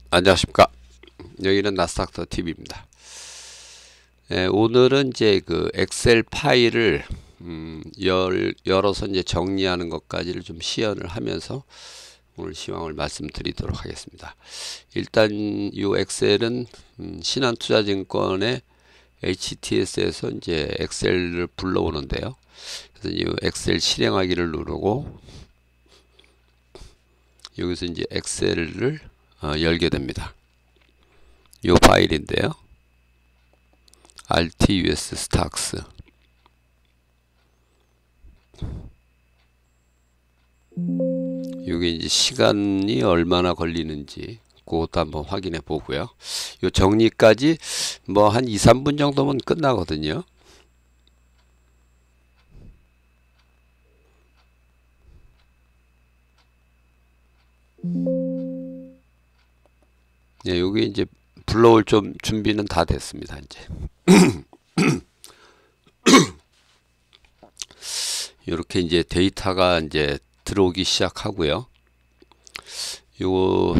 안녕하십니까. 여기는 나스닥터 TV입니다. 오늘은 이제 그 엑셀 파일을 열어서 이제 정리하는 것까지를 좀 시연을 하면서 오늘 시황을 말씀드리도록 하겠습니다. 일단 이 엑셀은 신한투자증권의 HTS에서 이제 엑셀을 불러오는데요. 그래서 이 엑셀 실행하기를 누르고 여기서 이제 엑셀을 열게 됩니다. 이 파일인데요. RTUS 스탁스. 이게 이제 시간이 얼마나 걸리는지 그것도 한번 확인해 보고요. 이 정리까지 뭐 한 2, 3분 정도면 끝나거든요. 네, 여기 이제 불러올 좀 준비는 다 됐습니다. 이제 이렇게 이제 데이터가 이제 들어오기 시작하고요. 요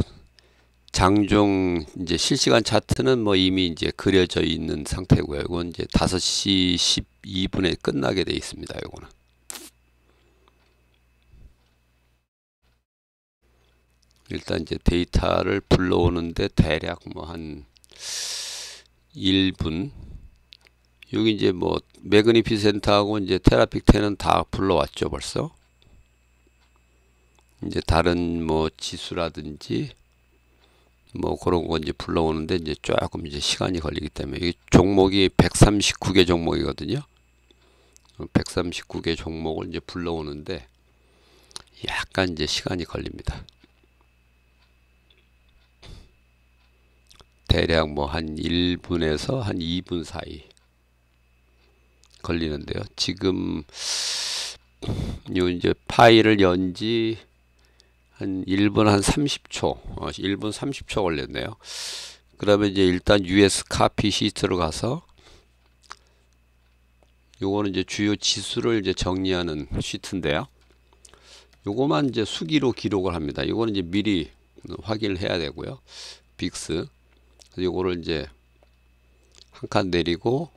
장중 이제 실시간 차트는 뭐 이미 이제 그려져 있는 상태고요. 이건 이제 5시 12분에 끝나게 돼 있습니다. 요거는. 일단 이제 데이터를 불러오는데 대략 뭐 한 1분. 여기 이제 뭐 매그니피센트하고 이제 테라픽 10은 다 불러왔죠, 벌써. 이제 다른 뭐 지수라든지 뭐 그런 거 이제 불러오는데 이제 조금 이제 시간이 걸리기 때문에 이 종목이 139개 종목이거든요. 139개 종목을 이제 불러오는데 약간 이제 시간이 걸립니다. 대략 뭐 한 1분에서 한 2분 사이 걸리는데요. 지금 요 이제 파일을 연지 한 1분 한 30초, 1분 30초 걸렸네요. 그러면 이제 일단 US 카피 시트로 가서 요거는 이제 주요 지수를 이제 정리하는 시트인데요. 요거만 이제 수기로 기록을 합니다. 이거는 이제 미리 확인을 해야 되고요. 빅스. 요거를 이제 한 칸 내리고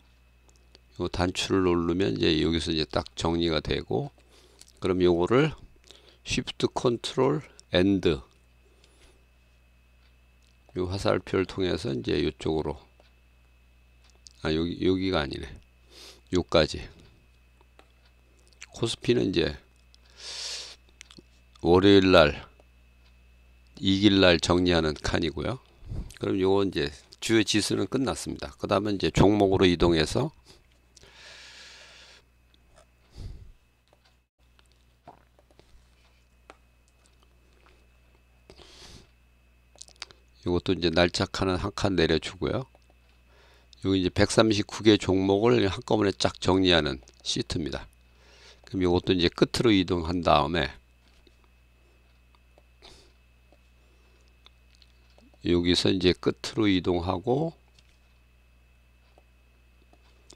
요 단추를 누르면 이제 여기서 이제 딱 정리가 되고, 그럼 요거를 Shift Control End 요 화살표를 통해서 이제 이쪽으로, 여기가 아니네, 요까지. 코스피는 이제 월요일날 이길날 정리하는 칸이고요. 그럼 요거 이제 주요 지수는 끝났습니다. 그 다음에 이제 종목으로 이동해서 이것도 이제 날짜 칸은 한 칸 내려주고요. 여기 이제 139개 종목을 한꺼번에 쫙 정리하는 시트입니다. 그럼 이것도 이제 끝으로 이동한 다음에 여기서 이제 끝으로 이동하고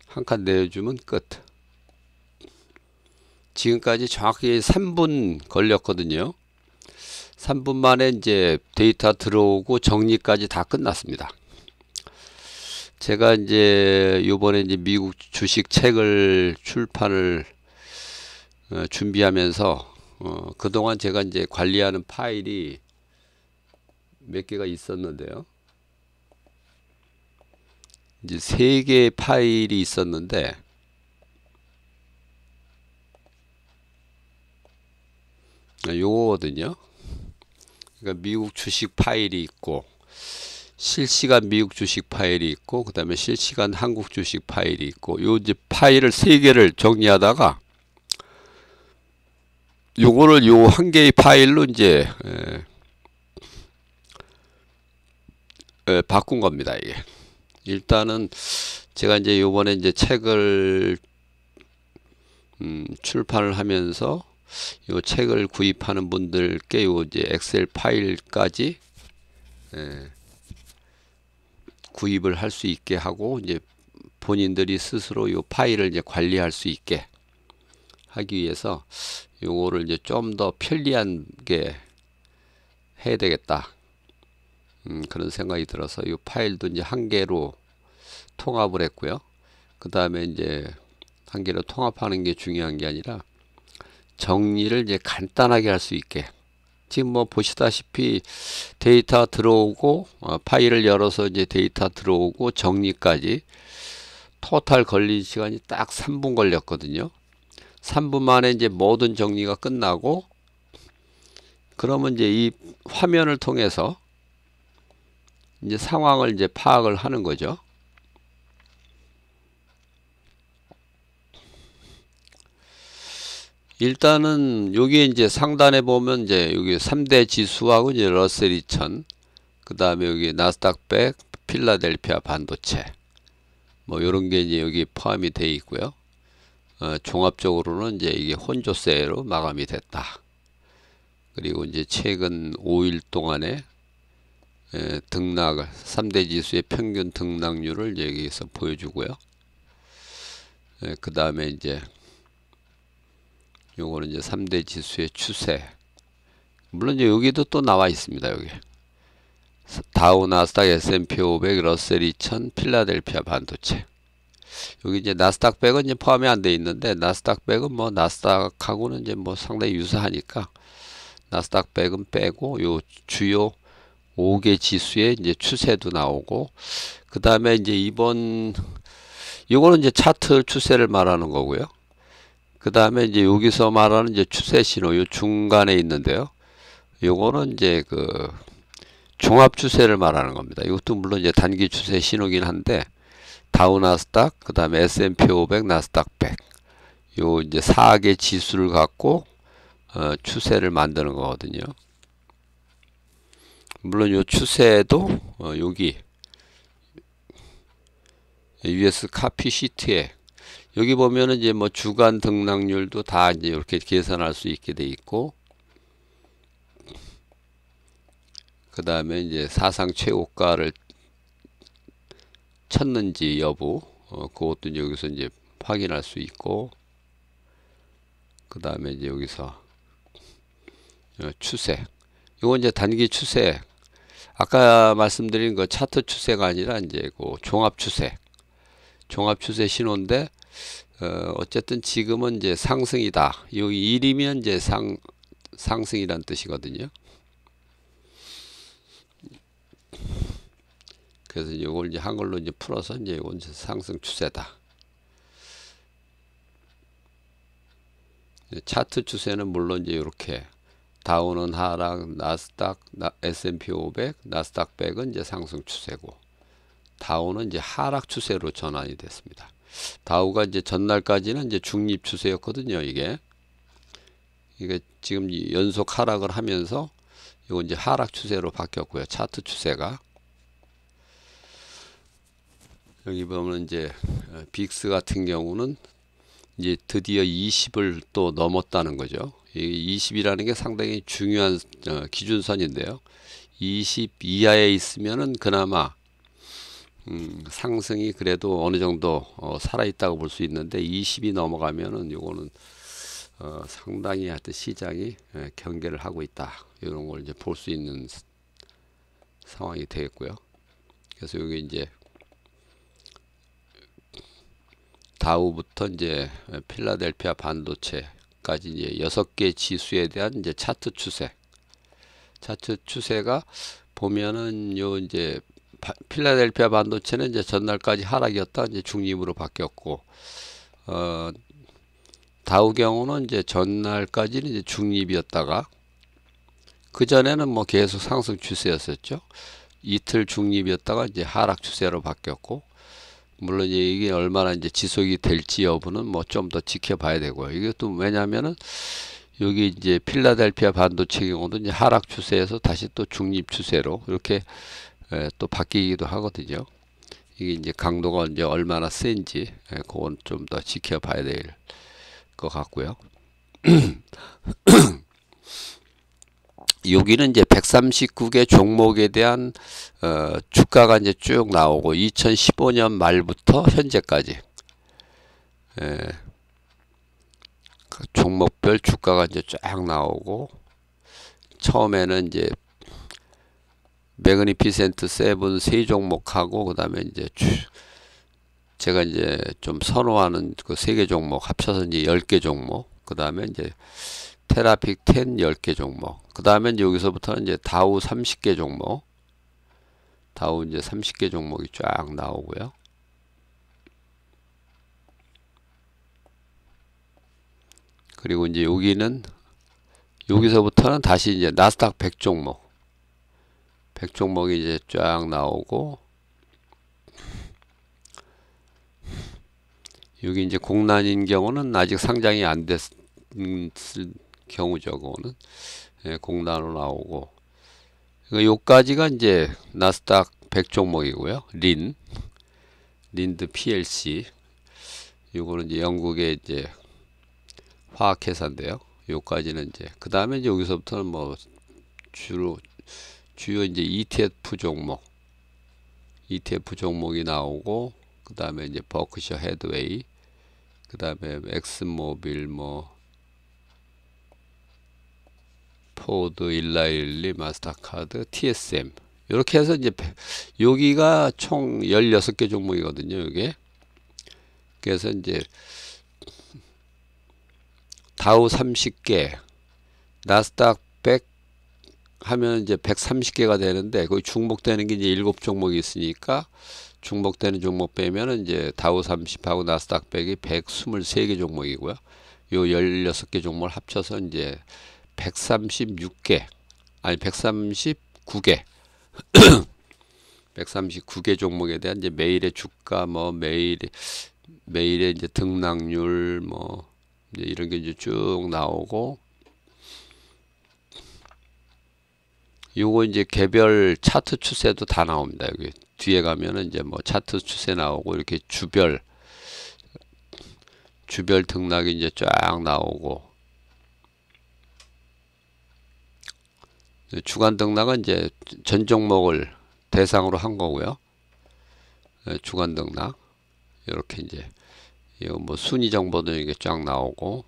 한 칸 내려주면 끝. 지금까지 정확히 3분 걸렸거든요. 3분 만에 이제 데이터 들어오고 정리까지 다 끝났습니다. 제가 이제 요번에 이제 미국 주식 책을 출판을 준비하면서 그동안 제가 이제 관리하는 파일이 몇 개가 있었는데요. 이제 3개의 파일이 있었는데 요거거든요. 그러니까 미국 주식 파일이 있고 실시간 미국 주식 파일이 있고 그 다음에 실시간 한국 주식 파일이 있고, 요 이제 파일을 3개를 정리하다가 요거를 요 한 개의 파일로 이제 바꾼 겁니다. 이게 일단은 제가 이제 요번에 이제 책을 출판을 하면서 요 책을 구입하는 분들께 요 이제 엑셀 파일까지 구입을 할 수 있게 하고, 이제 본인들이 스스로 요 파일을 이제 관리할 수 있게 하기 위해서 요거를 이제 좀 더 편리하게 해야 되겠다. 그런 생각이 들어서 이 파일도 이제 한 개로 통합을 했고요. 그 다음에 이제 한 개로 통합하는 게 중요한 게 아니라 정리를 이제 간단하게 할 수 있게, 지금 뭐 보시다시피 데이터 들어오고 파일을 열어서 이제 데이터 들어오고 정리까지 토탈 걸린 시간이 딱 3분 걸렸거든요. 3분 만에 이제 모든 정리가 끝나고, 그러면 이제 이 화면을 통해서 이제 상황을 이제 파악을 하는 거죠. 일단은 여기에 이제 상단에 보면 이제 여기 3대 지수하고 이제 러셀 2000, 그 다음에 여기 나스닥 100, 필라델피아 반도체, 뭐 요런 게 이제 여기 포함이 되어 있고요. 종합적으로는 이제 이게 혼조세로 마감이 됐다. 그리고 이제 최근 5일 동안에 등락을, 3대 지수의 평균 등락률을 여기서 보여주고요. 그 다음에 이제 요거는 이제 3대 지수의 추세. 물론 이제 여기도 또 나와 있습니다. 여기 다우, 나스닥, S&P 500, 러셀 2000, 필라델피아 반도체. 여기 이제 나스닥 100은 이제 포함이 안 돼 있는데, 나스닥 100은 뭐 나스닥하고는 이제 뭐 상당히 유사하니까 나스닥 100은 빼고 요 주요 5개 지수의 이제 추세도 나오고, 그 다음에 이제 요거는 이제 차트 추세를 말하는 거고요. 그 다음에 이제 여기서 말하는 이제 추세 신호, 요 중간에 있는데요. 요거는 이제 그 종합 추세를 말하는 겁니다. 이것도 물론 이제 단기 추세 신호긴 한데, 다우, 나스닥, 그 다음에 S&P 500, 나스닥 100, 요 이제 4개 지수를 갖고 추세를 만드는 거거든요. 물론 요 추세도 여기 US 카피 시트에 여기 보면은 이제 뭐 주간 등락률도 다 이제 이렇게 계산할 수 있게 돼 있고, 그 다음에 이제 사상 최고가를 쳤는지 여부, 그것도 이제 여기서 이제 확인할 수 있고, 그 다음에 이제 여기서 추세, 이건 이제 단기 추세, 아까 말씀드린 그 차트 추세가 아니라 이제 그 종합 추세 신호인데, 어쨌든 지금은 이제 상승이다. 여기 1이면 이제 상승이란 뜻이거든요. 그래서 이걸 이제 한글로 이제 풀어서 이제 이건 상승 추세다. 차트 추세는 물론 이제 이렇게 다우는 하락, 나스닥, S&P 500, 나스닥 100은 이제 상승 추세고, 다우는 이제 하락 추세로 전환이 됐습니다. 다우가 이제 전날까지는 이제 중립 추세였거든요. 이게 지금 연속 하락을 하면서 이거 이제 하락 추세로 바뀌었고요. 차트 추세가. 여기 보면 이제 빅스 같은 경우는 이제 드디어 20을 또 넘었다는 거죠. 이 20이라는 게 상당히 중요한 기준선인데요. 20 이하에 있으면은 그나마 상승이 그래도 어느 정도 살아있다고 볼 수 있는데, 20이 넘어가면은 요거는 상당히 하여튼 시장이 경계를 하고 있다, 이런 걸 이제 볼 수 있는 상황이 되겠고요. 그래서 여기 이제 다우부터 이제 필라델피아 반도체까지 이제 6개 지수에 대한 이제 차트 추세가 보면은 요 이제 필라델피아 반도체는 이제 전날까지 하락이었다 이제 중립으로 바뀌었고, 다우 경우는 이제 전날까지는 이제 중립이었다가 그 전에는 뭐 계속 상승 추세였었죠. 이틀 중립이었다가 이제 하락 추세로 바뀌었고, 물론 이게 얼마나 이제 지속이 될지 여부는 뭐 좀 더 지켜봐야 되고요. 이게 또 왜냐면은 여기 이제 필라델피아 반도체 경우도 이제 하락 추세에서 다시 또 중립 추세로 이렇게 또 바뀌기도 하거든요. 이게 이제 강도가 이제 얼마나 센지 그건 좀 더 지켜봐야 될 것 같고요. 여기는 이제 139개 종목에 대한 주가가 이제 쭉 나오고, 2015년 말부터 현재까지 종목별 주가가 이제 쫙 나오고, 처음에는 이제 매그니피센트 세븐 세 종목하고 그 다음에 이제 제가 이제 좀 선호하는 그 세 개 종목 합쳐서 이제 10개 종목, 그 다음에 이제 테라픽 10 10개 종목, 그 다음에 이제 여기서부터는 이제 다우 30개 종목, 다우 이제 30개 종목이 쫙 나오고요. 그리고 이제 여기서부터는 다시 이제 나스닥 100 종목, 100 종목이 이제 쫙 나오고, 여기 이제 공란인 경우는 아직 상장이 안 됐을 경우죠. 그거는 공란으로 나오고, 요까지가 이제 나스닥 100 종목이고요. 린드 PLC. 요거는 이제 영국의 이제 화학회사인데요. 요까지는 이제 그 다음에 이제 여기서부터는 뭐 주요 이제 ETF 종목이 나오고, 그 다음에 이제 버크셔 헤드웨이, 그 다음에 엑슨모빌, 뭐 포드, 일라일리, 마스터카드, TSM, 이렇게 해서 이제 여기가 총 16개 종목이거든요. 이게 그래서 이제 다우 30개, 나스닥 100 하면 이제 130개가 되는데, 거기 중복되는 게 이제 7종목이 있으니까 중복되는 종목 빼면은 이제 다우 30하고 나스닥 100이 123개 종목이고요. 요 16개 종목을 합쳐서 이제 139개 139개 종목에 대한 이제 매일의 주가, 뭐 매일의 이제 등락률, 뭐 이제 이런 게 이제 쭉 나오고, 요거 이제 개별 차트 추세도 다 나옵니다. 여기 뒤에 가면은 이제 뭐 차트 추세 나오고, 이렇게 주별 등락이 이제 쫙 나오고, 주간 등락은 이제 전 종목을 대상으로 한 거고요. 주간 등락 이렇게 이제 이거 뭐 순위 정보도 이게 쫙 나오고,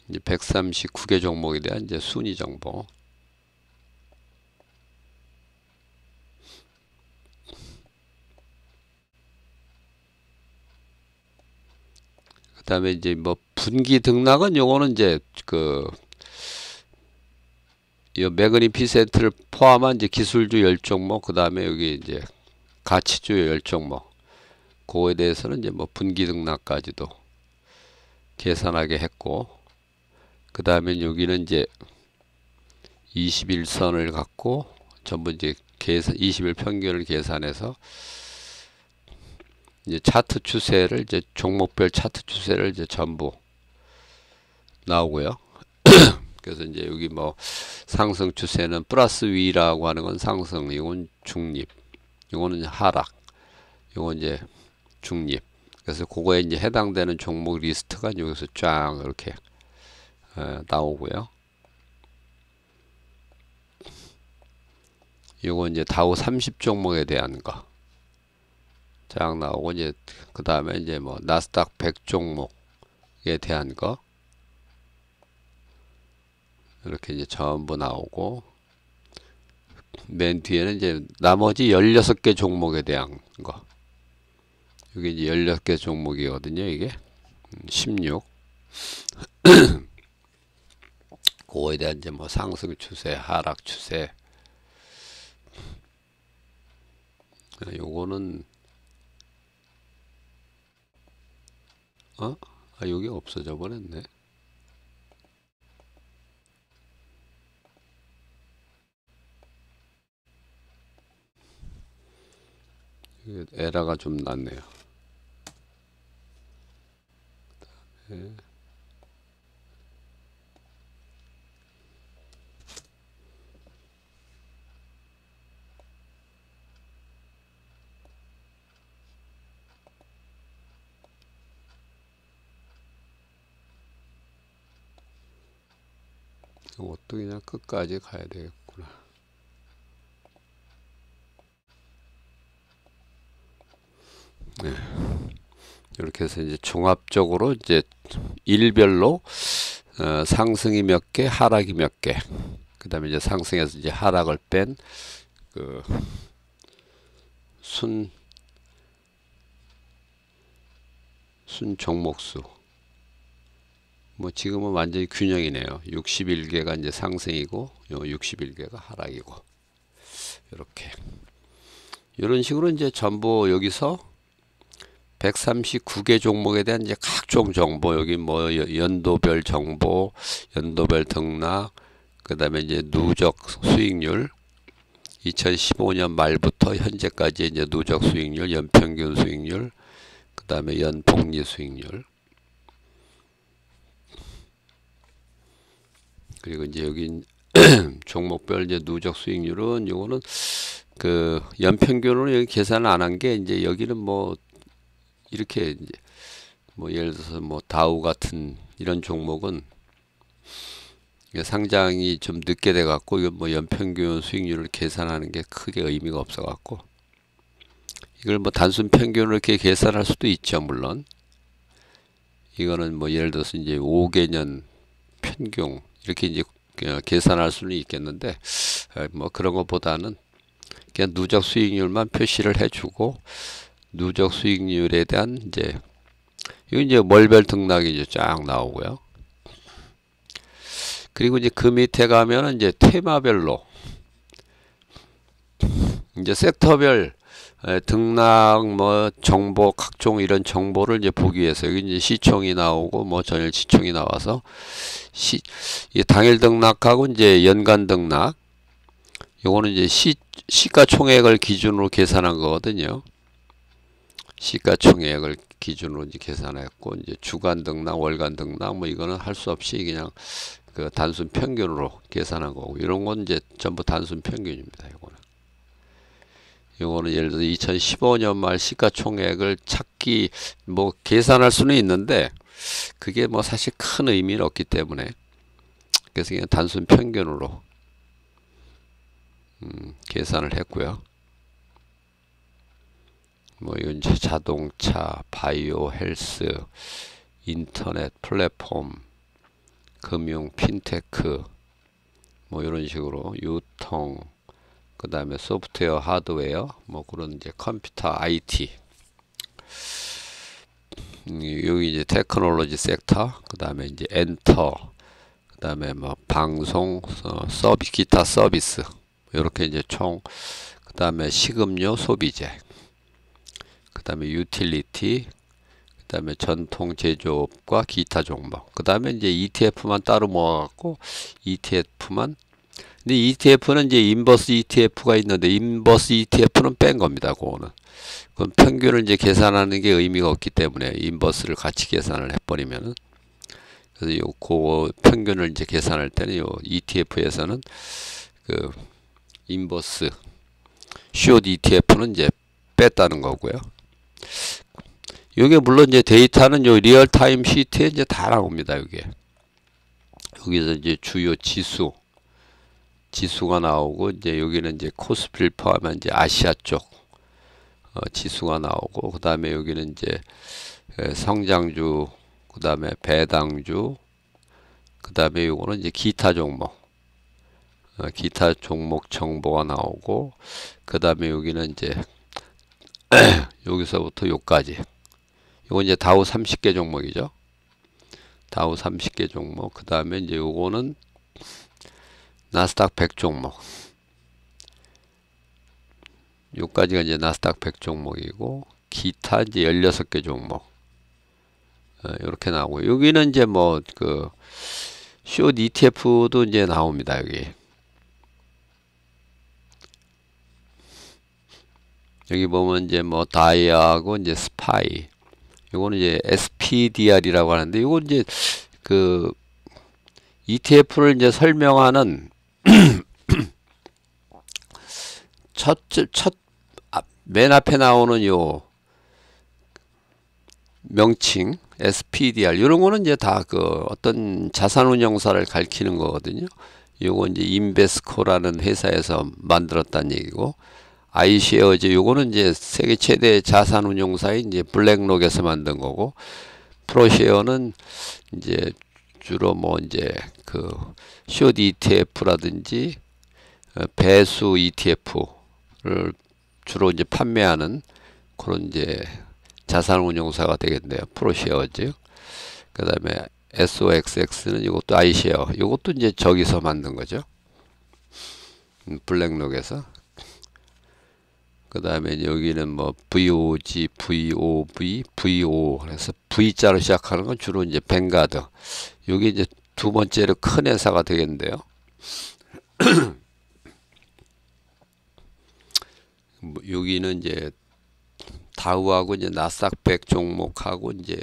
이제 139개 종목에 대한 이제 순위 정보. 그 다음에 이제 뭐 분기 등락은 요거는 이제 이 매그니피센트를 포함한 이제 기술주 10종목, 그 다음에 여기 이제 가치주 10종목, 그거에 대해서는 이제 뭐 분기 등락까지도 계산하게 했고, 그 다음에 여기는 이제 21선을 갖고 전부 이제 20일 평균을 계산해서 이제 차트 추세를, 이제 종목별 차트 추세를 이제 전부 나오고요. 그래서 이제 여기 뭐 상승 추세는 플러스 위라고 하는 건 상승, 이건 중립, 이거는 하락, 이건 이제 중립. 그래서 그거에 이제 해당되는 종목 리스트가 여기서 쫙 이렇게 나오고요. 이거 이제 다우 30 종목에 대한 거 쫙 나오고, 이제 그 다음에 이제 뭐 나스닥 100 종목에 대한 거 이렇게 이제 전부 나오고, 맨 뒤에는 이제 나머지 16개 종목에 대한 거. 여기 이제 16개 종목이거든요. 이게 16. 그거에 대한 이제 뭐 상승 추세, 하락 추세. 요거는 여기 없어져 버렸네. 에러가 좀 났네요. 네. 이것도 그냥 끝까지 가야 되겠구나. 네. 이렇게 해서 이제 종합적으로 이제 일별로 상승이 몇 개, 하락이 몇 개. 그 다음에 이제 상승에서 이제 하락을 뺀 그 순 종목수. 뭐 지금은 완전히 균형이네요. 61개가 이제 상승이고 요 61개가 하락이고 이렇게 이런 식으로 이제 전부 여기서 139개 종목에 대한 이제 각종 정보, 여기 뭐 연도별 정보, 연도별 등락, 그 다음에 이제 누적 수익률, 2015년 말부터 현재까지 이제 누적 수익률, 연평균 수익률, 그 다음에 연복리 수익률, 그리고 이제 여기 종목별 이제 누적 수익률은 요거는 그 연평균으로 여기 계산을 안 한 게 이제 여기는 뭐 이렇게 이제 뭐 예를 들어서 뭐 다우 같은 이런 종목은 상장이 좀 늦게 돼 갖고 이건 뭐 연평균 수익률을 계산하는 게 크게 의미가 없어 갖고 이걸 뭐 단순 평균으로 이렇게 계산할 수도 있죠. 물론 이거는 뭐 예를 들어서 이제 5개년 평균 이렇게 이제 계산할 수는 있겠는데 뭐 그런 것보다는 그냥 누적 수익률만 표시를 해주고 누적 수익률에 대한 이제 이건 이제 월별 등락이 이제 쫙 나오고요. 그리고 이제 그 밑에 가면은 이제 테마별로 이제 섹터별 등락 뭐 정보 각종 이런 정보를 이제 보기 위해서 여기 이제 시총이 나오고 뭐 전일 시총이 나와서 당일 등락하고 이제 연간 등락 요거는 이제 시가총액을 기준으로 계산한 거거든요. 시가총액을 기준으로 이제 계산했고 이제 주간 등락, 월간 등락 뭐 이거는 할 수 없이 그냥 그 단순 평균으로 계산한 거고 이런 건 이제 전부 단순 평균입니다. 요거는 예를 들어서 2015년 말 시가총액을 찾기 뭐 계산할 수는 있는데 그게 뭐 사실 큰 의미는 없기 때문에 그래서 그냥 단순 평균으로 계산을 했고요. 뭐 이건 이제 자동차, 바이오, 헬스, 인터넷 플랫폼, 금융, 핀테크 뭐 이런 식으로 유통, 그 다음에 소프트웨어, 하드웨어, 뭐 그런 이제 컴퓨터, IT. 여기 이제 테크놀로지 섹터, 그 다음에 이제 엔터, 그 다음에 뭐 방송, 기타 서비스. 이렇게 이제 총, 그 다음에 식음료, 소비재, 그 다음에 유틸리티, 그 다음에 전통 제조업과 기타 종목. 그 다음에 이제 ETF만 따로 모아갖고 ETF만 근데 ETF는 이제 인버스 ETF가 있는데 인버스 ETF는 뺀 겁니다. 그거는. 그럼 평균을 이제 계산하는 게 의미가 없기 때문에 인버스를 같이 계산을 해버리면은 그래서 그 평균을 이제 계산할 때는 요 ETF에서는 그 인버스 숏 ETF는 이제 뺐다는 거고요. 요게 물론 이제 데이터는 요 리얼타임 시트에 이제 다 나옵니다. 여기서 이제 주요 지수가 나오고 이제 여기는 이제 코스피를 포함한 이제 아시아 쪽 지수가 나오고 그 다음에 여기는 이제 성장주, 그 다음에 배당주, 그 다음에 요거는 이제 기타 종목 정보가 나오고 그 다음에 여기는 이제 여기서부터 요까지 요건 이제 다우 30개 종목이죠. 다우 30개 종목. 그 다음에 이제 요거는 나스닥 100 종목. 요까지가 이제 나스닥 100 종목이고 기타 이제 16개 종목. 이렇게 나오고 여기는 이제 뭐 그 숏 ETF도 이제 나옵니다. 여기 보면 이제 뭐 다이아하고 이제 스파이. 요거는 이제 SPDR이라고 하는데 요건 이제 그 ETF를 이제 설명하는 맨 앞에 나오는 요 명칭 SPDR 이런 거는 이제 다 그 어떤 자산운용사를 가리키는 거거든요. 요거 이제 인베스코라는 회사에서 만들었다는 얘기고 아이쉐어즈 요거는 이제 세계 최대 자산운용사인 이제 블랙록에서 만든 거고 프로쉐어는 이제 주로 뭐 이제 그 숏 ETF라든지 배수 ETF를 주로 이제 판매하는 그런 이제 자산운용사가 되겠네요. 프로쉐어즈. 그 다음에 SOXX는 이것도 아이쉐어. 이것도 이제 저기서 만든 거죠. 블랙록에서. 그 다음에 여기는 뭐 VOG, VOV, VO. 그래서 V자로 시작하는 건 주로 이제 뱅가드. 여기 이제 두 번째로 큰 회사가 되겠는데요. 여기는 이제 다우하고 이제 나스닥 100 종목하고 이제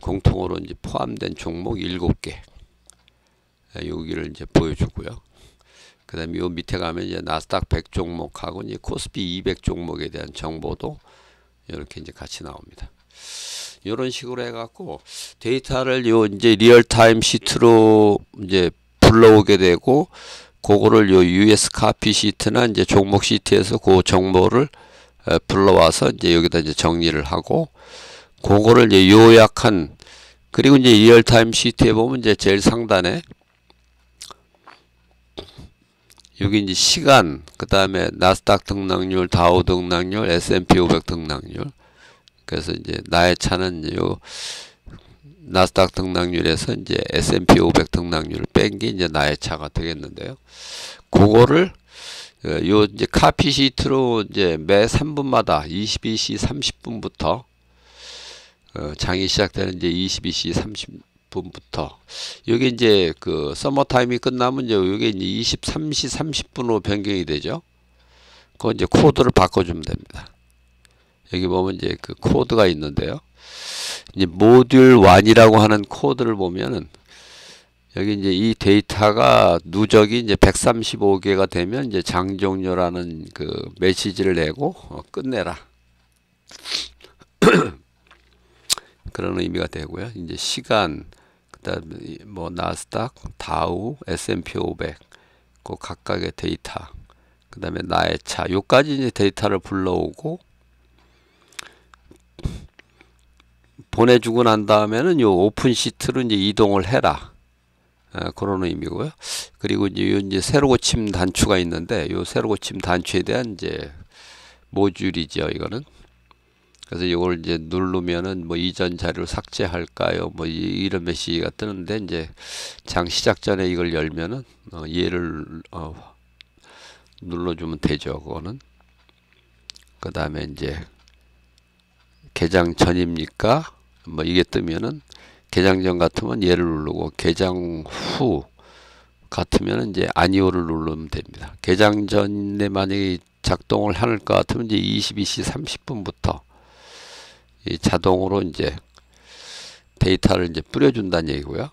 공통으로 이제 포함된 종목 7개. 여기를 이제 보여주고요. 그 다음에 요 밑에 가면 이제 나스닥 100 종목하고 이제 코스피 200 종목에 대한 정보도 이렇게 이제 같이 나옵니다. 이런 식으로 해갖고 데이터를 요 이제 리얼타임 시트로 이제 불러오게 되고, 그거를 요 US 카피 시트나 이제 종목 시트에서 그 정보를 불러와서 이제 여기다 이제 정리를 하고, 그거를 이제 요약한, 그리고 이제 리얼타임 시트에 보면 이제 제일 상단에 여기 이제 시간, 그 다음에 나스닥 등락률, 다우 등락률, S&P 500 등락률. 그래서 이제 나의 차는 요 나스닥 등락률에서 이제 S&P 500 등락률을 뺀 게 이제 나의 차가 되겠는데요. 그거를 요 이제 카피 시트로 이제 매 3분마다 22시 30분부터 장이 시작되는 이제 22시 30분부터 여기 이제 그 서머 타임이 끝나면 이제 여기 이제 23시 30분으로 변경이 되죠. 그거 이제 코드를 바꿔주면 됩니다. 여기 보면 이제 그 코드가 있는데요. 이제 모듈 1이라고 하는 코드를 보면은 여기 이제 이 데이터가 누적이 이제 135개가 되면 이제 장 종료라는 그 메시지를 내고 끝내라. 그런 의미가 되고요. 이제 시간, 그다음에 뭐 나스닥, 다우, S&P 500, 그 각각의 데이터, 그다음에 나의 차, 요까지 이제 데이터를 불러오고 보내주고 난 다음에는 요 오픈 시트로 이제 이동을 해라. 그런 의미고요. 그리고 이제 새로 고침 단추가 있는데 요 새로 고침 단추에 대한 이제 모듈이죠. 이거는. 그래서 이걸 이제 누르면은 뭐 이전 자료를 삭제할까요? 뭐 이런 메시지가 뜨는데 이제 장 시작 전에 이걸 열면은 얘를 눌러주면 되죠. 그거는. 그 다음에 이제 개장 전입니까? 뭐 이게 뜨면은 개장 전 같으면 얘를 누르고 개장 후 같으면 이제 아니오를 누르면 됩니다. 개장 전에 만약에 작동을 할 것 같으면 이제 22시 30분부터 이 자동으로 이제 데이터를 이제 뿌려준다는 얘기고요.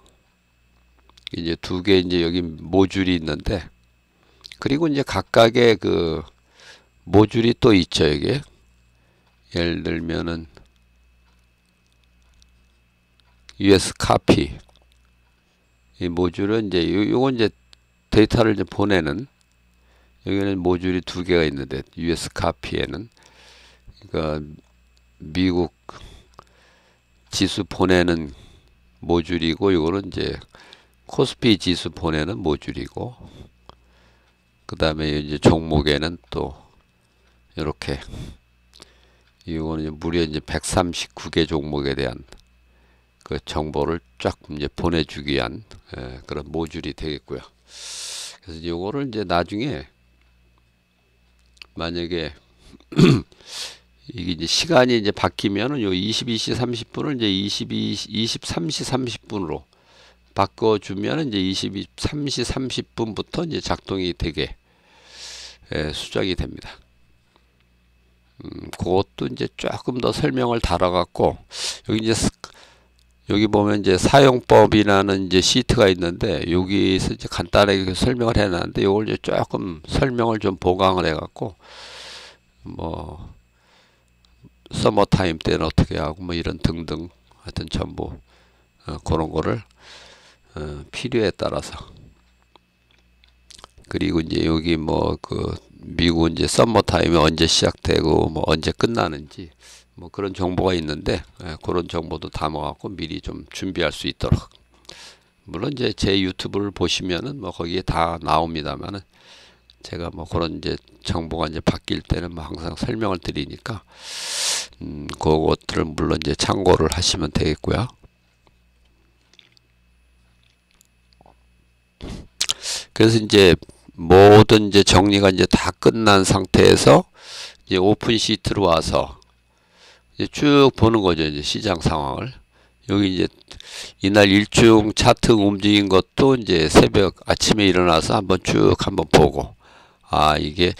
이제 두 개 이제 여기 모듈이 있는데, 그리고 이제 각각의 그 모듈이 또 있죠. 여기 예를 들면은 US 카피 이 모듈은 이제 요건 이제 데이터를 이제 보내는, 여기는 모듈이 두 개가 있는데 US 카피에는 그러니까 미국 지수 보내는 모듈이고, 이거는 이제 코스피 지수 보내는 모듈이고, 그 다음에 이제 종목에는 또 이렇게 이거는 무려 이제 139개 종목에 대한 그 정보를 쫙 이제 보내주기 위한 그런 모듈이 되겠고요. 그래서 이거를 이제 나중에 만약에 이게 이제 시간이 이제 바뀌면은 요 22시 30분을 이제 23시 30분으로 바꿔주면은 이제 23시 30분부터 이제 작동이 되게 수정이 됩니다. 그것도 이제 조금 더 설명을 달아갖고 여기 보면 이제 사용법이라는 이제 시트가 있는데 여기서 이제 간단하게 설명을 해놨는데 이걸 이제 조금 설명을 좀 보강을 해갖고 뭐 서머 타임 때는 어떻게 하고 뭐 이런 등등 하여튼 전부 그런 거를 필요에 따라서, 그리고 이제 여기 뭐 그 미국 이제 서머 타임이 언제 시작되고 뭐 언제 끝나는지 뭐 그런 정보가 있는데 그런 정보도 담아갖고 미리 좀 준비할 수 있도록 물론 이제 제 유튜브를 보시면은 뭐 거기에 다 나옵니다만은 제가 뭐 그런 이제 정보가 이제 바뀔 때는 뭐 항상 설명을 드리니까 그것들을 물론 이제 참고를 하시면 되겠고요. 그래서 이제 모든 이제 정리가 이제 다 끝난 상태에서 이제 오픈 시트로 와서 이제 쭉 보는 거죠. 이제 시장 상황을. 여기 이제 이날 일중 차트 움직인 것도 이제 새벽 아침에 일어나서 한번 보고, 아, 이게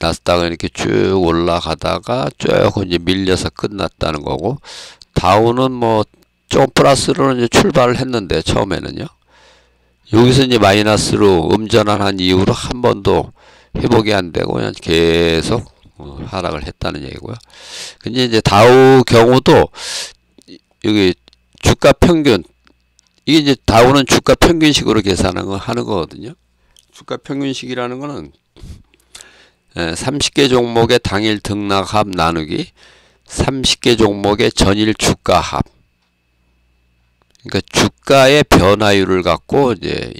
나스닥은 이렇게 쭉 올라가다가 조금 이제 밀려서 끝났다는 거고, 다우는 뭐 좀 플러스로는 이제 출발을 했는데 처음에는요. 여기서 이제 마이너스로 음전환한 이후로 한 번도 회복이 안 되고 그냥 계속 하락을 했다는 얘기고요. 근데 이제 다우 경우도 여기 주가 평균, 이게 이제 다우는 주가 평균식으로 하는 거거든요. 주가 평균식이라는 거는 30개 종목의 당일 등락합 나누기 30개 종목의 전일 주가합. 그러니까 주가의 변화율을 갖고 이제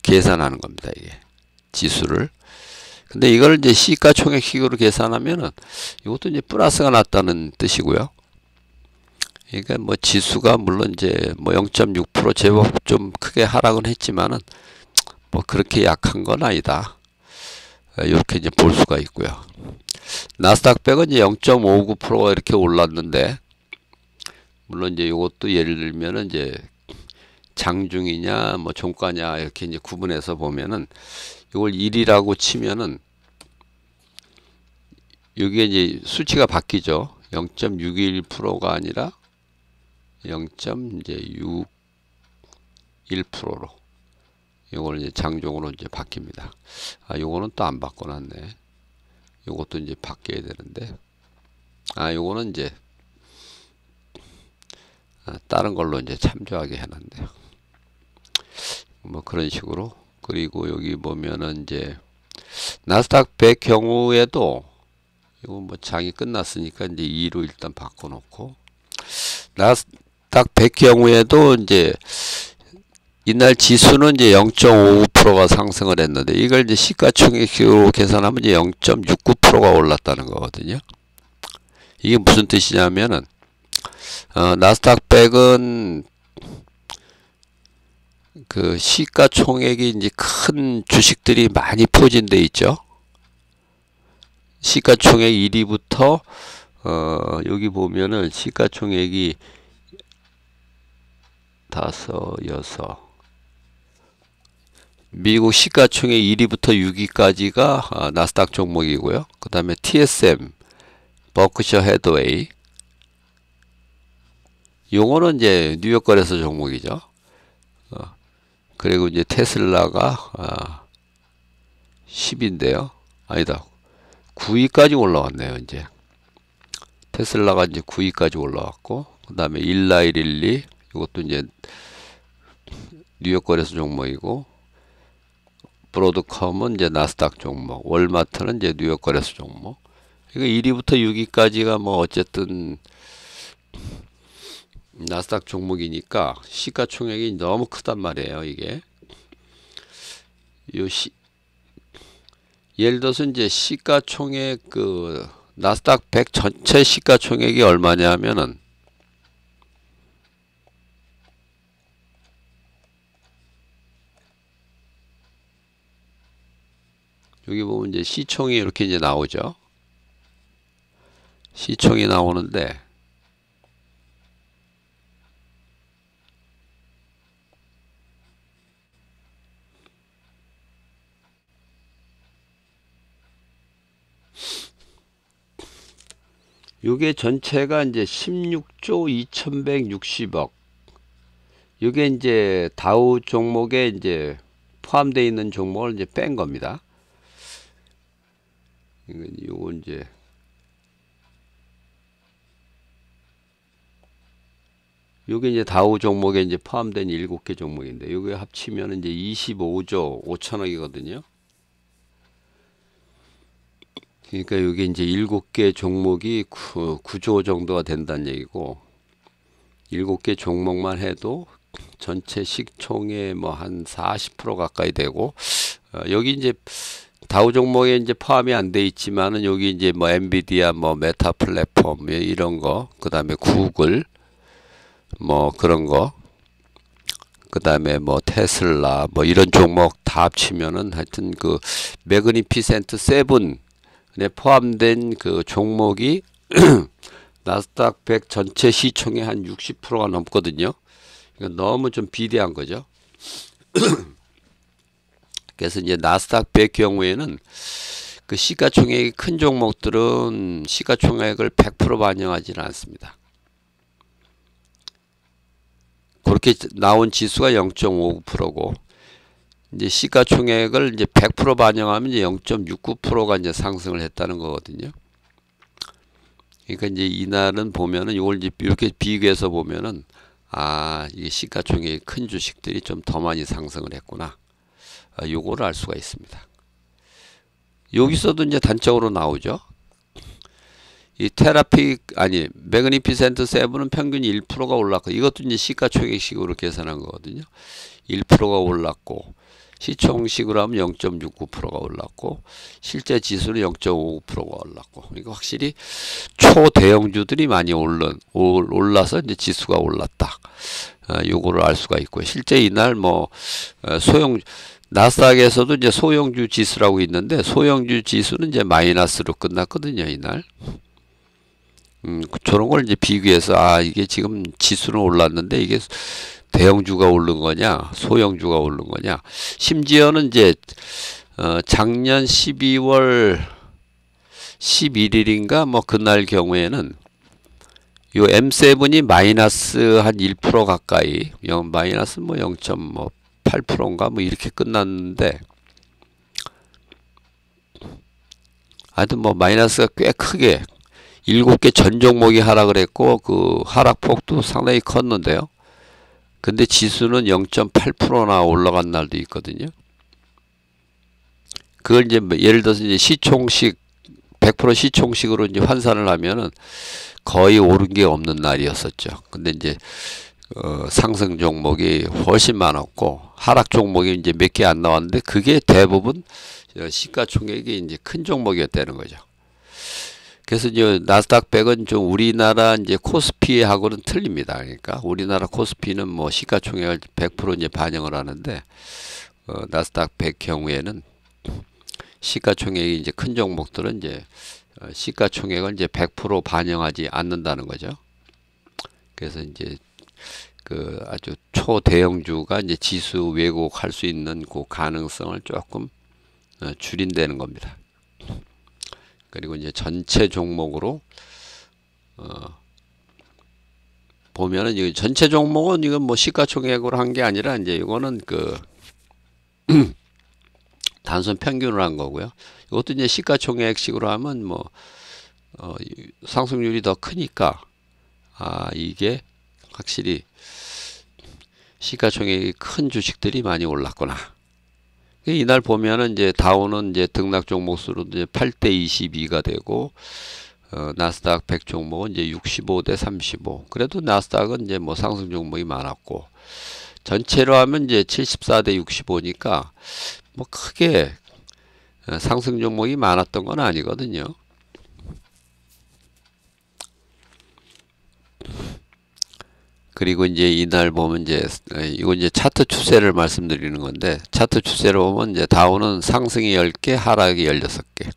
계산하는 겁니다. 이게 지수를. 근데 이걸 이제 시가총액식으로 계산하면은 이것도 이제 플러스가 났다는 뜻이고요. 그러니까 뭐 지수가 물론 이제 뭐 0.6% 제법 좀 크게 하락은 했지만은 뭐 그렇게 약한 건 아니다. 이렇게 이제 볼 수가 있고요. 나스닥백은 이제 0.59%가 이렇게 올랐는데, 물론 이제 이것도 예를 들면은 이제 장중이냐 뭐 종가냐 이렇게 이제 구분해서 보면은 이걸 1이라고 치면은 여기에 이제 수치가 바뀌죠. 0.61%가 아니라 0.61%로 이걸 이제 장종으로 이제 바뀝니다. 아, 요거는 또 안 바꿔놨네. 요것도 이제 바뀌어야 되는데, 아, 요거는 이제 다른 걸로 이제 참조하게 해놨네요. 뭐 그런 식으로. 그리고 여기 보면은 이제 나스닥 100 경우에도 이거 뭐 장이 끝났으니까 이제 2로 일단 바꿔놓고, 나스닥 100 경우에도 이제 이날 지수는 이제 0.59%가 상승을 했는데, 이걸 이제 시가총액으로 계산하면 이제 0.69%가 올랐다는 거거든요. 이게 무슨 뜻이냐면은 나스닥 100은 그 시가총액이 이제 큰 주식들이 많이 포진돼 있죠. 시가총액 1위부터 여기 보면은 시가총액이 5, 6 미국 시가총액 1위부터 6위까지가 나스닥 종목이고요. 그 다음에 TSM, 버크셔 해더웨이, 요거는 이제 뉴욕 거래소 종목이죠. 그리고 이제 테슬라가 10인데요. 아니다. 9위까지 올라왔네요. 이제 테슬라가 이제 9위까지 올라왔고, 그 다음에 일라일릴리, 이것도 이제 뉴욕 거래소 종목이고, 브로드컴은 이제 나스닥 종목, 월마트는 이제 뉴욕 거래소 종목. 그러니까 1위부터 6위까지가 뭐 어쨌든 나스닥 종목이니까 시가총액이 너무 크단 말이에요. 이게 예를 들어서 이제 시가총액 그 나스닥 100 전체 시가총액이 얼마냐 하면은 여기 보면 이제 시총이 이렇게 이제 나오죠. 시총이 나오는데, 요게 전체가 이제 16조 2160억. 요게 이제 다우 종목에 이제 포함되어 있는 종목을 이제 뺀 겁니다. 요거 이제 요게 이제 다우 종목에 이제 포함된 7개 종목인데, 요게 합치면 이제 25조 5천억이거든요. 그러니까 이게 이제 7개 종목이 9조 정도가 된다는 얘기고, 7개 종목만 해도 전체 시총의 뭐 한 40% 가까이 되고, 여기 이제 다우 종목에 이제 포함이 안 돼 있지만은 여기 이제 뭐 엔비디아, 뭐 메타 플랫폼 이런 거, 그 다음에 구글 뭐 그런 거, 그 다음에 뭐 테슬라 뭐 이런 종목 다 합치면은 하여튼 그 매그니피센트 세븐에 포함된 그 종목이 나스닥 100 전체 시총의 한 60%가 넘거든요. 이건 너무 좀 비대한 거죠. 그래서 이제 나스닥 100 경우에는 그 시가총액이 큰 종목들은 시가총액을 100% 반영하지는 않습니다. 그렇게 나온 지수가 0.59%고 이제 시가총액을 이제 100% 반영하면 이제 0.69%가 이제 상승을 했다는 거거든요. 그러니까 이제 이날은 보면은 이걸 이제 이렇게 비교해서 보면은 이게 시가총액이 큰 주식들이 좀 더 많이 상승을 했구나. 요거를 알 수가 있습니다. 여기서도 이제 단적으로 나오죠. 이 매그니피센트 세븐은 평균 1%가 올랐고, 이것도 이제 시가총액식으로 계산한 거거든요. 1%가 올랐고, 시총식으로 하면 0.69%가 올랐고, 실제 지수는 0.59%가 올랐고, 그러니까 확실히 초대형주들이 많이 올라서 이제 지수가 올랐다. 요거를 알 수가 있고요. 실제 이날 뭐 나스닥에서도 이제 소형주 지수라고 있는데, 소형주 지수는 이제 마이너스로 끝났거든요, 이날. 저런 걸 이제 비교해서 이게 지금 지수는 올랐는데 이게 대형주가 오른 거냐, 소형주가 오른 거냐. 심지어는 이제 작년 12월 11일인가 뭐 그날 경우에는 요 M7이 마이너스 한 1% 가까이, 마이너스 뭐 0.8%인가 뭐 이렇게 끝났는데, 하여튼 뭐 마이너스가 꽤 크게 7개 전 종목이 하락을 했고, 그 하락폭도 상당히 컸는데요. 근데 지수는 0.8%나 올라간 날도 있거든요. 그걸 이제 예를 들어서 이제 시총식 100% 시총식으로 이제 환산을 하면은 거의 오른 게 없는 날이었었죠. 근데 이제 상승 종목이 훨씬 많았고 하락 종목이 이제 몇 개 안 나왔는데 그게 대부분 시가총액이 이제 큰 종목이었다는 거죠. 그래서 이제 나스닥 100은 좀 우리나라 이제 코스피하고는 틀립니다. 그러니까 우리나라 코스피는 뭐 시가총액을 100% 이제 반영을 하는데 나스닥 100 경우에는 시가총액이 이제 큰 종목들은 이제 시가총액을 이제 100% 반영하지 않는다는 거죠. 그래서 이제 그 아주 초대형주가 이제 지수 왜곡할 수 있는 그 가능성을 조금 줄인다는 겁니다. 그리고 이제 전체 종목으로 보면은 이 전체 종목은 이건 뭐 시가총액으로 한 게 아니라 이제 이거는 그 단순 평균을 한 거고요. 이것도 이제 시가총액식으로 하면 뭐 상승률이 더 크니까 이게 확실히 시가총액이 큰 주식들이 많이 올랐구나. 이날 보면은 이제 다우는 이제 등락 종목 수로 이제 8대 22가 되고 나스닥 100 종목은 이제 65대 35. 그래도 나스닥은 이제 뭐 상승 종목이 많았고 전체로 하면 이제 74대 65니까 뭐 크게 상승 종목이 많았던 건 아니거든요. 그리고 이제 이날 보면 이제 이거 이제 차트 추세를 말씀드리는 건데, 차트 추세로 보면 이제 다우는 상승이 10개, 하락이 16개.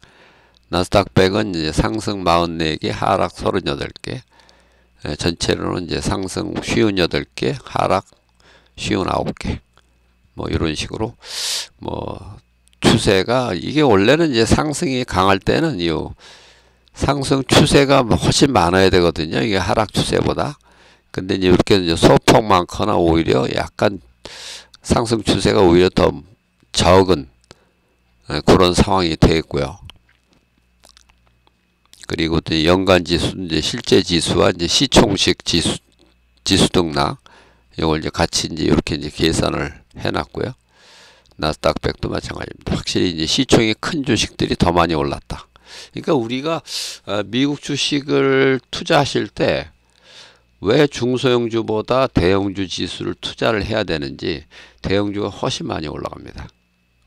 나스닥 100은 이제 상승 44개, 하락 38개. 전체로는 이제 상승 58개, 하락 59개. 뭐 이런 식으로 뭐 추세가, 이게 원래는 이제 상승이 강할 때는 이 상승 추세가 훨씬 많아야 되거든요. 이게 하락 추세보다. 근데 이제 이렇게 이제 소폭 많거나 오히려 약간 상승 추세가 오히려 더 적은 그런 상황이 되겠고요. 그리고 또 연간 지수, 이제 실제 지수와 이제 시총식 지수 등락, 이걸 이제 같이 이제 이렇게 이제 계산을 해놨고요. 나스닥 100도 마찬가지입니다. 확실히 이제 시총이 큰 주식들이 더 많이 올랐다. 그러니까 우리가 미국 주식을 투자하실 때 왜 중소형주보다 대형주 지수를 투자를 해야 되는지. 대형주가 훨씬 많이 올라갑니다.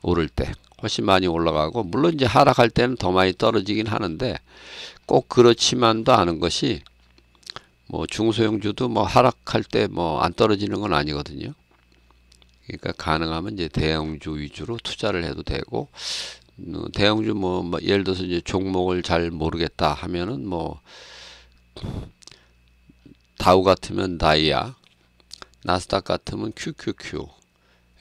오를 때 훨씬 많이 올라가고, 물론 이제 하락할 때는 더 많이 떨어지긴 하는데 꼭 그렇지만도 않은 것이, 뭐 중소형주도 뭐 하락할 때 뭐 안 떨어지는 건 아니거든요. 그러니까 가능하면 이제 대형주 위주로 투자를 해도 되고, 대형주 뭐 예를 들어서 이제 종목을 잘 모르겠다 하면은 뭐 다우 같으면 다이아, 나스닥 같으면 QQQ,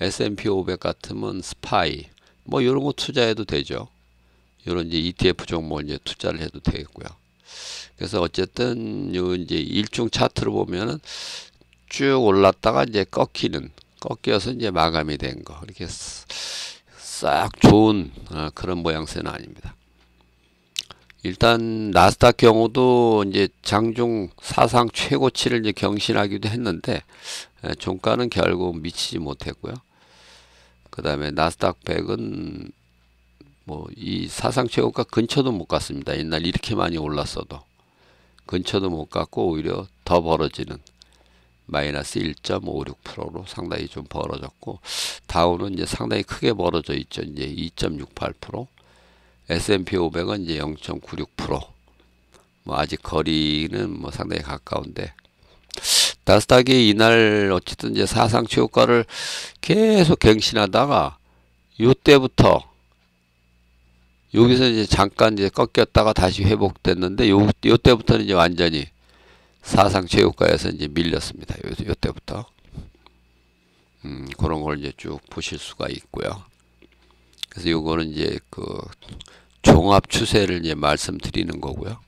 S&P 500 같으면 스파이, 뭐 이런 거 투자해도 되죠. 이런 이제 ETF 종목을 이제 투자를 해도 되겠고요. 그래서 어쨌든 요 이제 일중 차트로 보면은 쭉 올랐다가 이제 꺾여서 이제 마감이 된 거, 이렇게 싹 좋은 그런 모양새는 아닙니다. 일단 나스닥 경우도 이제 장중 사상 최고치를 이제 경신하기도 했는데 종가는 결국 미치지 못했고요. 그 다음에 나스닥 100은 뭐 이 사상 최고가 근처도 못 갔습니다. 옛날 이렇게 많이 올랐어도 근처도 못 갔고, 오히려 더 벌어지는 마이너스 1.56%로 상당히 좀 벌어졌고, 다우는 이제 상당히 크게 벌어져 있죠. 이제 2.68%, S&P 500은 이제 0.96%. 뭐 아직 거리는 뭐 상당히 가까운데, 나스닥이 이날 어쨌든 이제 사상 최고가를 계속 갱신하다가 요때부터 여기서 이제 잠깐 이제 꺾였다가 다시 회복됐는데, 요때부터는 이제 완전히 사상 최고가에서 이제 밀렸습니다. 요때부터. 그런 걸 이제 쭉 보실 수가 있고요. 그래서 요거는 이제 그 종합 추세를 이제 말씀드리는 거고요.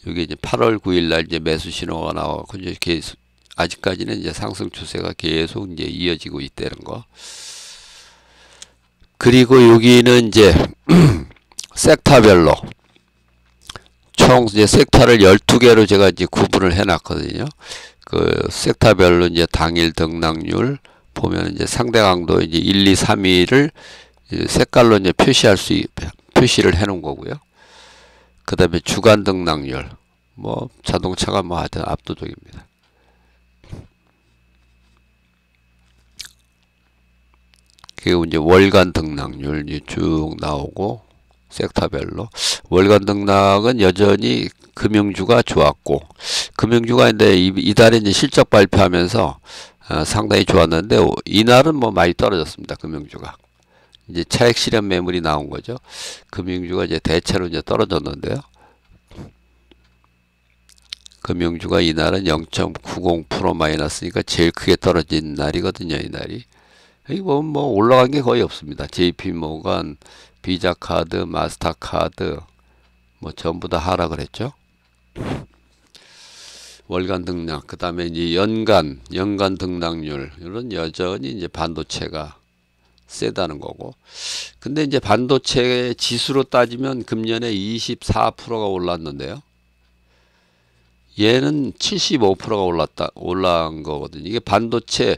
여기 이제 8월 9일 날 이제 매수 신호가 나와서 이제 계속 아직까지는 이제 상승 추세가 계속 이제 이어지고 있다는 거. 그리고 여기는 이제 섹터별로 총 이제 섹터를 12개로 제가 이제 구분을 해 놨거든요. 그 섹터별로 이제 당일 등락률 보면 이제 상대 강도 이제 1, 2, 3위를 색깔로 이제 표시를 해 놓은 거고요. 그 다음에 주간 등락률, 뭐 자동차가 뭐 하여튼 압도적입니다. 그리고 이제 월간 등락률 쭉 나오고, 섹터별로 월간 등락은 여전히 금융주가 좋았고, 금융주가 근데 이달에 이제 실적 발표하면서 상당히 좋았는데, 이날은 뭐 많이 떨어졌습니다. 금융주가 이제 차익 실현 매물이 나온 거죠. 금융주가 이제 대체로 이제 떨어졌는데요. 금융주가 이날은 0.90% 마이너스니까 제일 크게 떨어진 날이거든요. 이날이. 이거 뭐 올라간 게 거의 없습니다. JP모건, 비자카드, 마스터카드 뭐 전부 다 하락을 했죠. 월간 등락, 그 다음에 이제 연간 등락률, 이런 여전히 이제 반도체가 세다는 거고. 근데 이제 반도체 지수로 따지면 금년에 24%가 올랐는데요. 얘는 75%가 올라간 거거든요. 이게 반도체,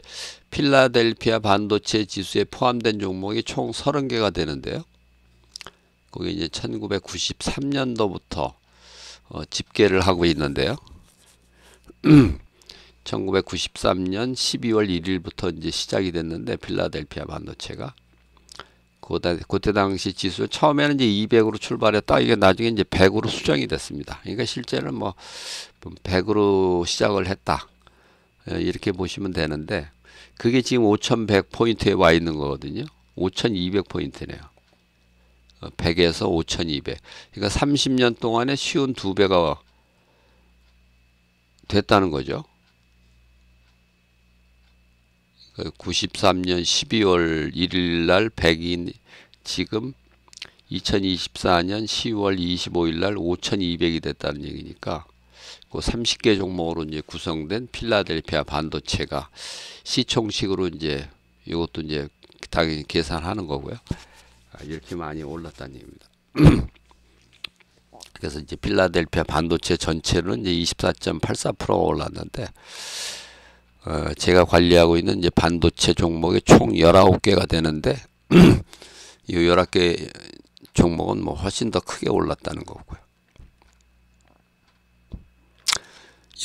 필라델피아 반도체 지수에 포함된 종목이 총 30개가 되는데요. 거기 이제 1993년도부터 집계를 하고 있는데요. 1993년 12월 1일부터 이제 시작이 됐는데, 필라델피아 반도체가 그때 당시 지수 처음에는 이제 200으로 출발했다. 이게 나중에 이제 100으로 수정이 됐습니다. 그러니까 실제는 뭐 100으로 시작을 했다, 이렇게 보시면 되는데, 그게 지금 5100포인트에 와 있는 거거든요. 5200포인트네요. 100에서 5200. 그러니까 30년 동안에 쉬운 2배가 됐다는 거죠. 93년 12월 1일 날 100인, 지금 2024년 10월 25일 날 5200이 됐다는 얘기니까, 그 30개 종목으로 이제 구성된 필라델피아 반도체가 시총식으로 이제 이것도 이제 당연히 계산하는 거고요. 이렇게 많이 올랐다는 얘기입니다. 그래서 이제 필라델피아 반도체 전체는 이제 24.84%가 올랐는데, 제가 관리하고 있는 이제 반도체 종목이 총 19개가 되는데, 이 19개 종목은 뭐 훨씬 더 크게 올랐다는 거고요.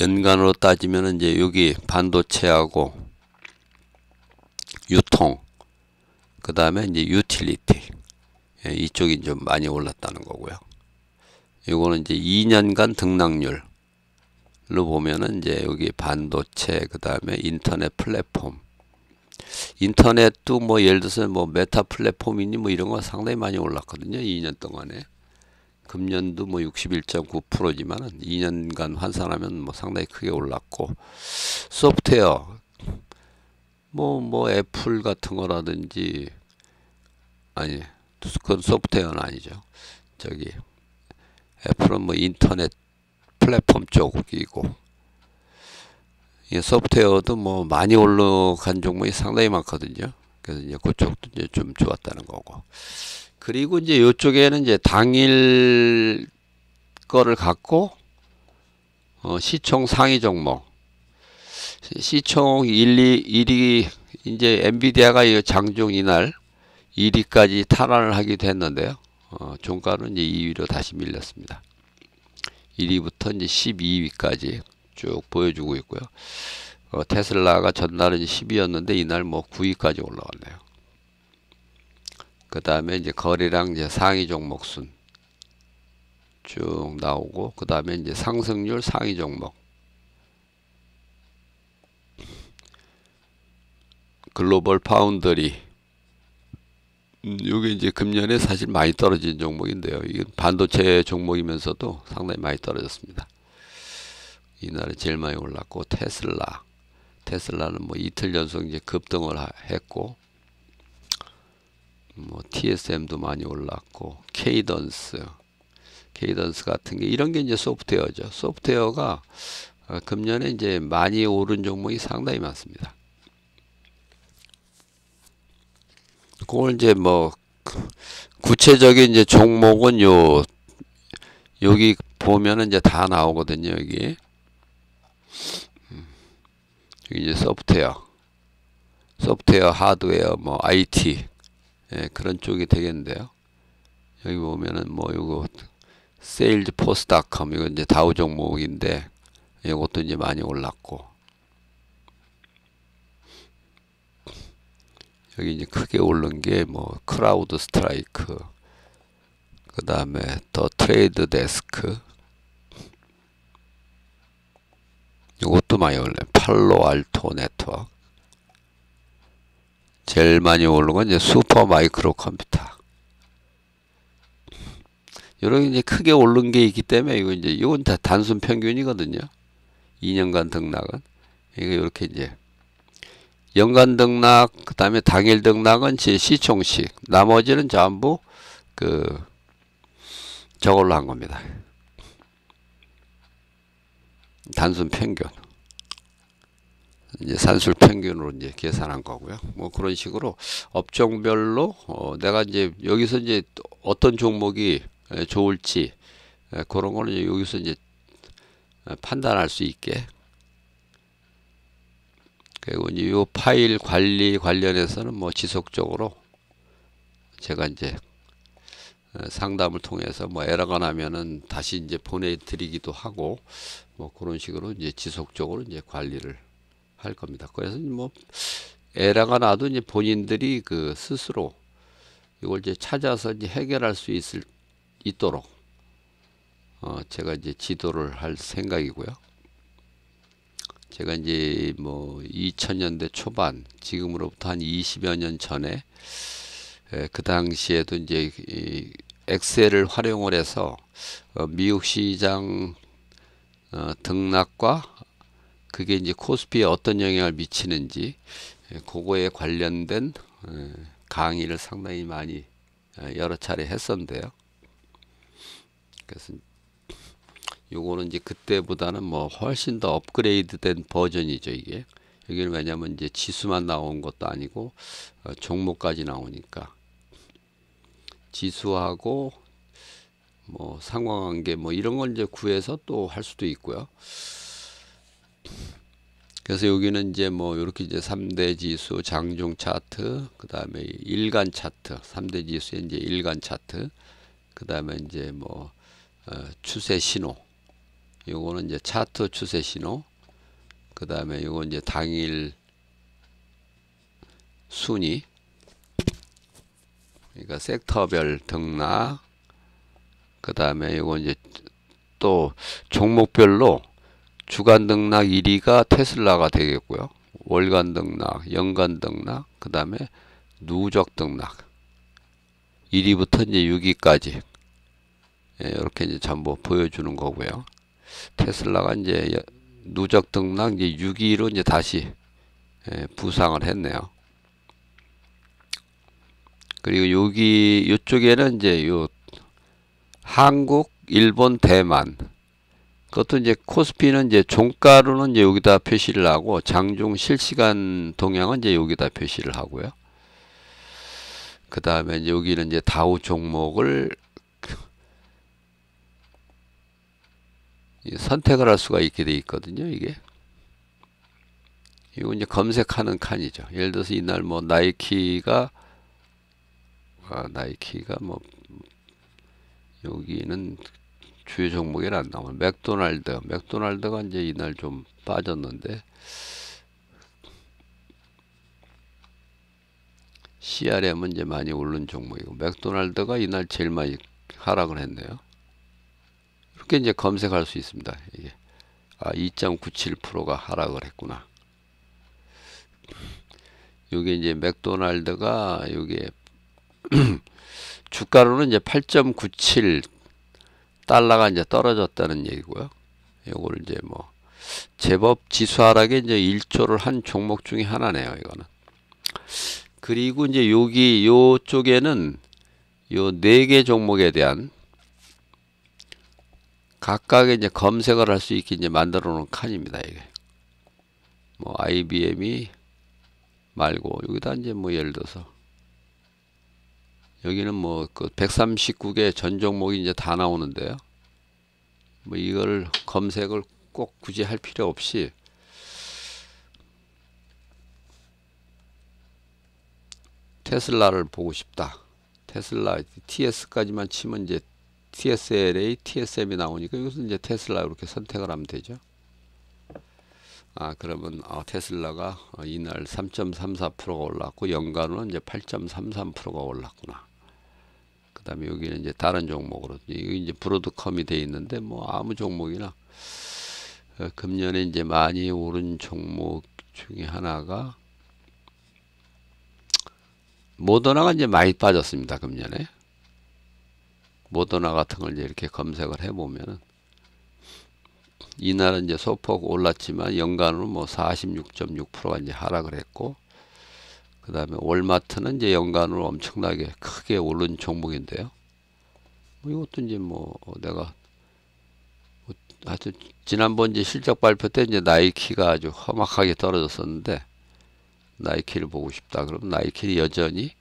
연간으로 따지면 이제 여기 반도체하고 유통, 그 다음에 이제 유틸리티, 이쪽이 좀 많이 올랐다는 거고요. 이거는 이제 2년간 등락률로 보면은 이제 여기 반도체, 그 다음에 인터넷 플랫폼, 인터넷도 뭐 예를 들어서 뭐 메타 플랫폼이니 뭐 이런 거 상당히 많이 올랐거든요. 2년 동안에. 금년도 뭐 61.9%지만은 2년간 환산하면 뭐 상당히 크게 올랐고, 소프트웨어 뭐 애플 같은 거라든지, 아니 그건 소프트웨어는 아니죠. 저기 애플은 뭐 인터넷 플랫폼 쪽이고, 이 소프트웨어도 뭐 많이 올라간 종목이 상당히 많거든요. 그래서 이제 그쪽도 이제 좀 좋았다는 거고. 그리고 이제 이쪽에는 이제 당일 거를 갖고 시총 상위 종목, 시총 1위 이제 엔비디아가 이 장중 이날 1위까지 탈환을 하기도 했는데요. 종가는 이제 2위로 다시 밀렸습니다. 1위부터 이제 12위까지 쭉 보여주고 있고요. 테슬라가 전날은 10위였는데 이날 뭐 9위까지 올라왔네요. 그 다음에 이제 거래량 이제 상위 종목 순 쭉 나오고, 그 다음에 이제 상승률 상위 종목, 글로벌 파운드리, 이게 이제 금년에 사실 많이 떨어진 종목인데요. 이건 반도체 종목이면서도 상당히 많이 떨어졌습니다. 이날은 제일 많이 올랐고, 테슬라는 뭐 이틀 연속 이제 급등을 했고, 뭐 TSM도 많이 올랐고, 케이던스 같은 게, 이런 게 이제 소프트웨어죠. 소프트웨어가 금년에 이제 많이 오른 종목이 상당히 많습니다. 그걸 이제 뭐 구체적인 이제 종목은 여기 보면은 이제 다 나오거든요. 여기 이제 소프트웨어, 하드웨어, 뭐 IT, 그런 쪽이 되겠는데요. 여기 보면은 뭐 이거 salesforce.com, 이거 이제 다우 종목인데 이것도 이제 많이 올랐고, 여기 이제 크게 오른 게 뭐 크라우드 스트라이크, 그 다음에 더 트레이드 데스크, 이것도 많이 올라요. 팔로알토 네트워크. 제일 많이 오른 건 이제 슈퍼 마이크로 컴퓨터. 이런 이제 크게 오른 게 있기 때문에 이건 다 단순 평균이거든요. 2년간 등락은. 이거 이렇게 이제 연간 등락, 그 다음에 당일 등락은 제 시총씩, 나머지는 전부 저걸로 한 겁니다. 단순 평균. 이제 산술 평균으로 이제 계산한 거고요. 뭐 그런 식으로 업종별로 내가 이제 여기서 이제 어떤 종목이 좋을지, 그런 거는 이제 여기서 이제 판단할 수 있게. 그리고 이제 이 파일 관리 관련해서는 뭐 지속적으로 제가 이제 상담을 통해서 뭐 에러가 나면은 다시 이제 보내드리기도 하고, 뭐 그런 식으로 이제 지속적으로 이제 관리를 할 겁니다. 그래서 뭐 에러가 나도 이제 본인들이 스스로 이걸 이제 찾아서 이제 해결할 수 있도록 제가 이제 지도를 할 생각이고요. 제가 이제 뭐 2000년대 초반, 지금으로부터 한 20여 년 전에 그 당시에도 이제 엑셀을 활용을 해서 미국 시장 등락과 그게 이제 코스피에 어떤 영향을 미치는지, 그거에 관련된 강의를 상당히 많이 여러 차례 했었는데요. 그래서 요거는 이제 그때보다는 뭐 훨씬 더 업그레이드된 버전이죠, 이게. 여기는 왜냐면 이제 지수만 나온 것도 아니고 종목까지 나오니까 지수하고 뭐 상관관계 뭐 이런 걸 이제 구해서 또 할 수도 있고요. 그래서 여기는 이제 뭐 이렇게 이제 3대 지수 장중 차트, 그 다음에 일간 차트, 3대 지수의 이제 일간 차트, 그 다음에 이제 뭐 추세 신호, 요거는 이제 차트 추세 신호. 그 다음에 요거 이제 당일 순위. 그러니까 섹터별 등락. 그 다음에 요거 이제 또 종목별로 주간 등락 1위가 테슬라가 되겠고요. 월간 등락, 연간 등락, 그 다음에 누적 등락 1위부터 이제 6위까지 이렇게 이제 전부 보여주는 거고요. 테슬라가 이제 누적 등락 이제 6위로 이제 다시 부상을 했네요. 그리고 여기 이쪽에는 이제 요 한국, 일본, 대만. 그것도 이제 코스피는 이제 종가로는 이제 여기다 표시를 하고 장중 실시간 동향은 이제 여기다 표시를 하고요. 그 다음에 이제 여기는 이제 다우 종목을 선택을 할 수가 있게 돼 있거든요. 이게 이거 이제 검색하는 칸이죠. 예를 들어서 이날 뭐 나이키가 뭐 여기는 주요 종목이 안 나오네. 맥도날드가 이제 이날 좀 빠졌는데 CRM은 이제 많이 오른 종목이고 맥도날드가 이날 제일 많이 하락을 했네요. 이렇게 이제 검색할 수 있습니다. 이게 2.97%가 하락을 했구나. 요게 이제 맥도날드가 요게 주가로는 이제 8.97 달러가 이제 떨어졌다는 얘기고요. 요거를 이제 뭐 제법 지수 하락에 이제 일조를 한 종목 중에 하나네요. 이거는. 그리고 이제 여기 요쪽에는 요 4개 종목에 대한 각각의 이제 검색을 할 수 있게 이제 만들어 놓은 칸입니다. 이게 뭐 IBM이 말고 여기다 이제 뭐 예를 들어서 여기는 뭐 그 139개 전 종목이 이제 다 나오는데요. 뭐 이걸 검색을 꼭 굳이 할 필요 없이 테슬라를 보고 싶다. 테슬라 TS까지만 치면 이제 TSLA, TSM이 나오니까 이것은 이제 테슬라 이렇게 선택을 하면 되죠. 그러면 테슬라가 이날 3.34%가 올랐고 연간으로는 이제 8.33%가 올랐구나. 그 다음에 여기는 이제 다른 종목으로 이게 이제 브로드컴이 돼 있는데 뭐 아무 종목이나 금년에 이제 많이 오른 종목 중에 하나가 모더나가 이제 많이 빠졌습니다. 금년에 모더나 같은 걸 이제 이렇게 검색을 해보면은 이날은 이제 소폭 올랐지만 연간으로 뭐 46.6%가 이제 하락을 했고, 그 다음에 월마트는 이제 연간으로 엄청나게 크게 오른 종목인데요. 뭐 이것도 이제 뭐 내가 하여튼 지난번 이제 실적 발표 때 이제 나이키가 아주 험악하게 떨어졌었는데 나이키를 보고 싶다. 그러면 나이키는 여전히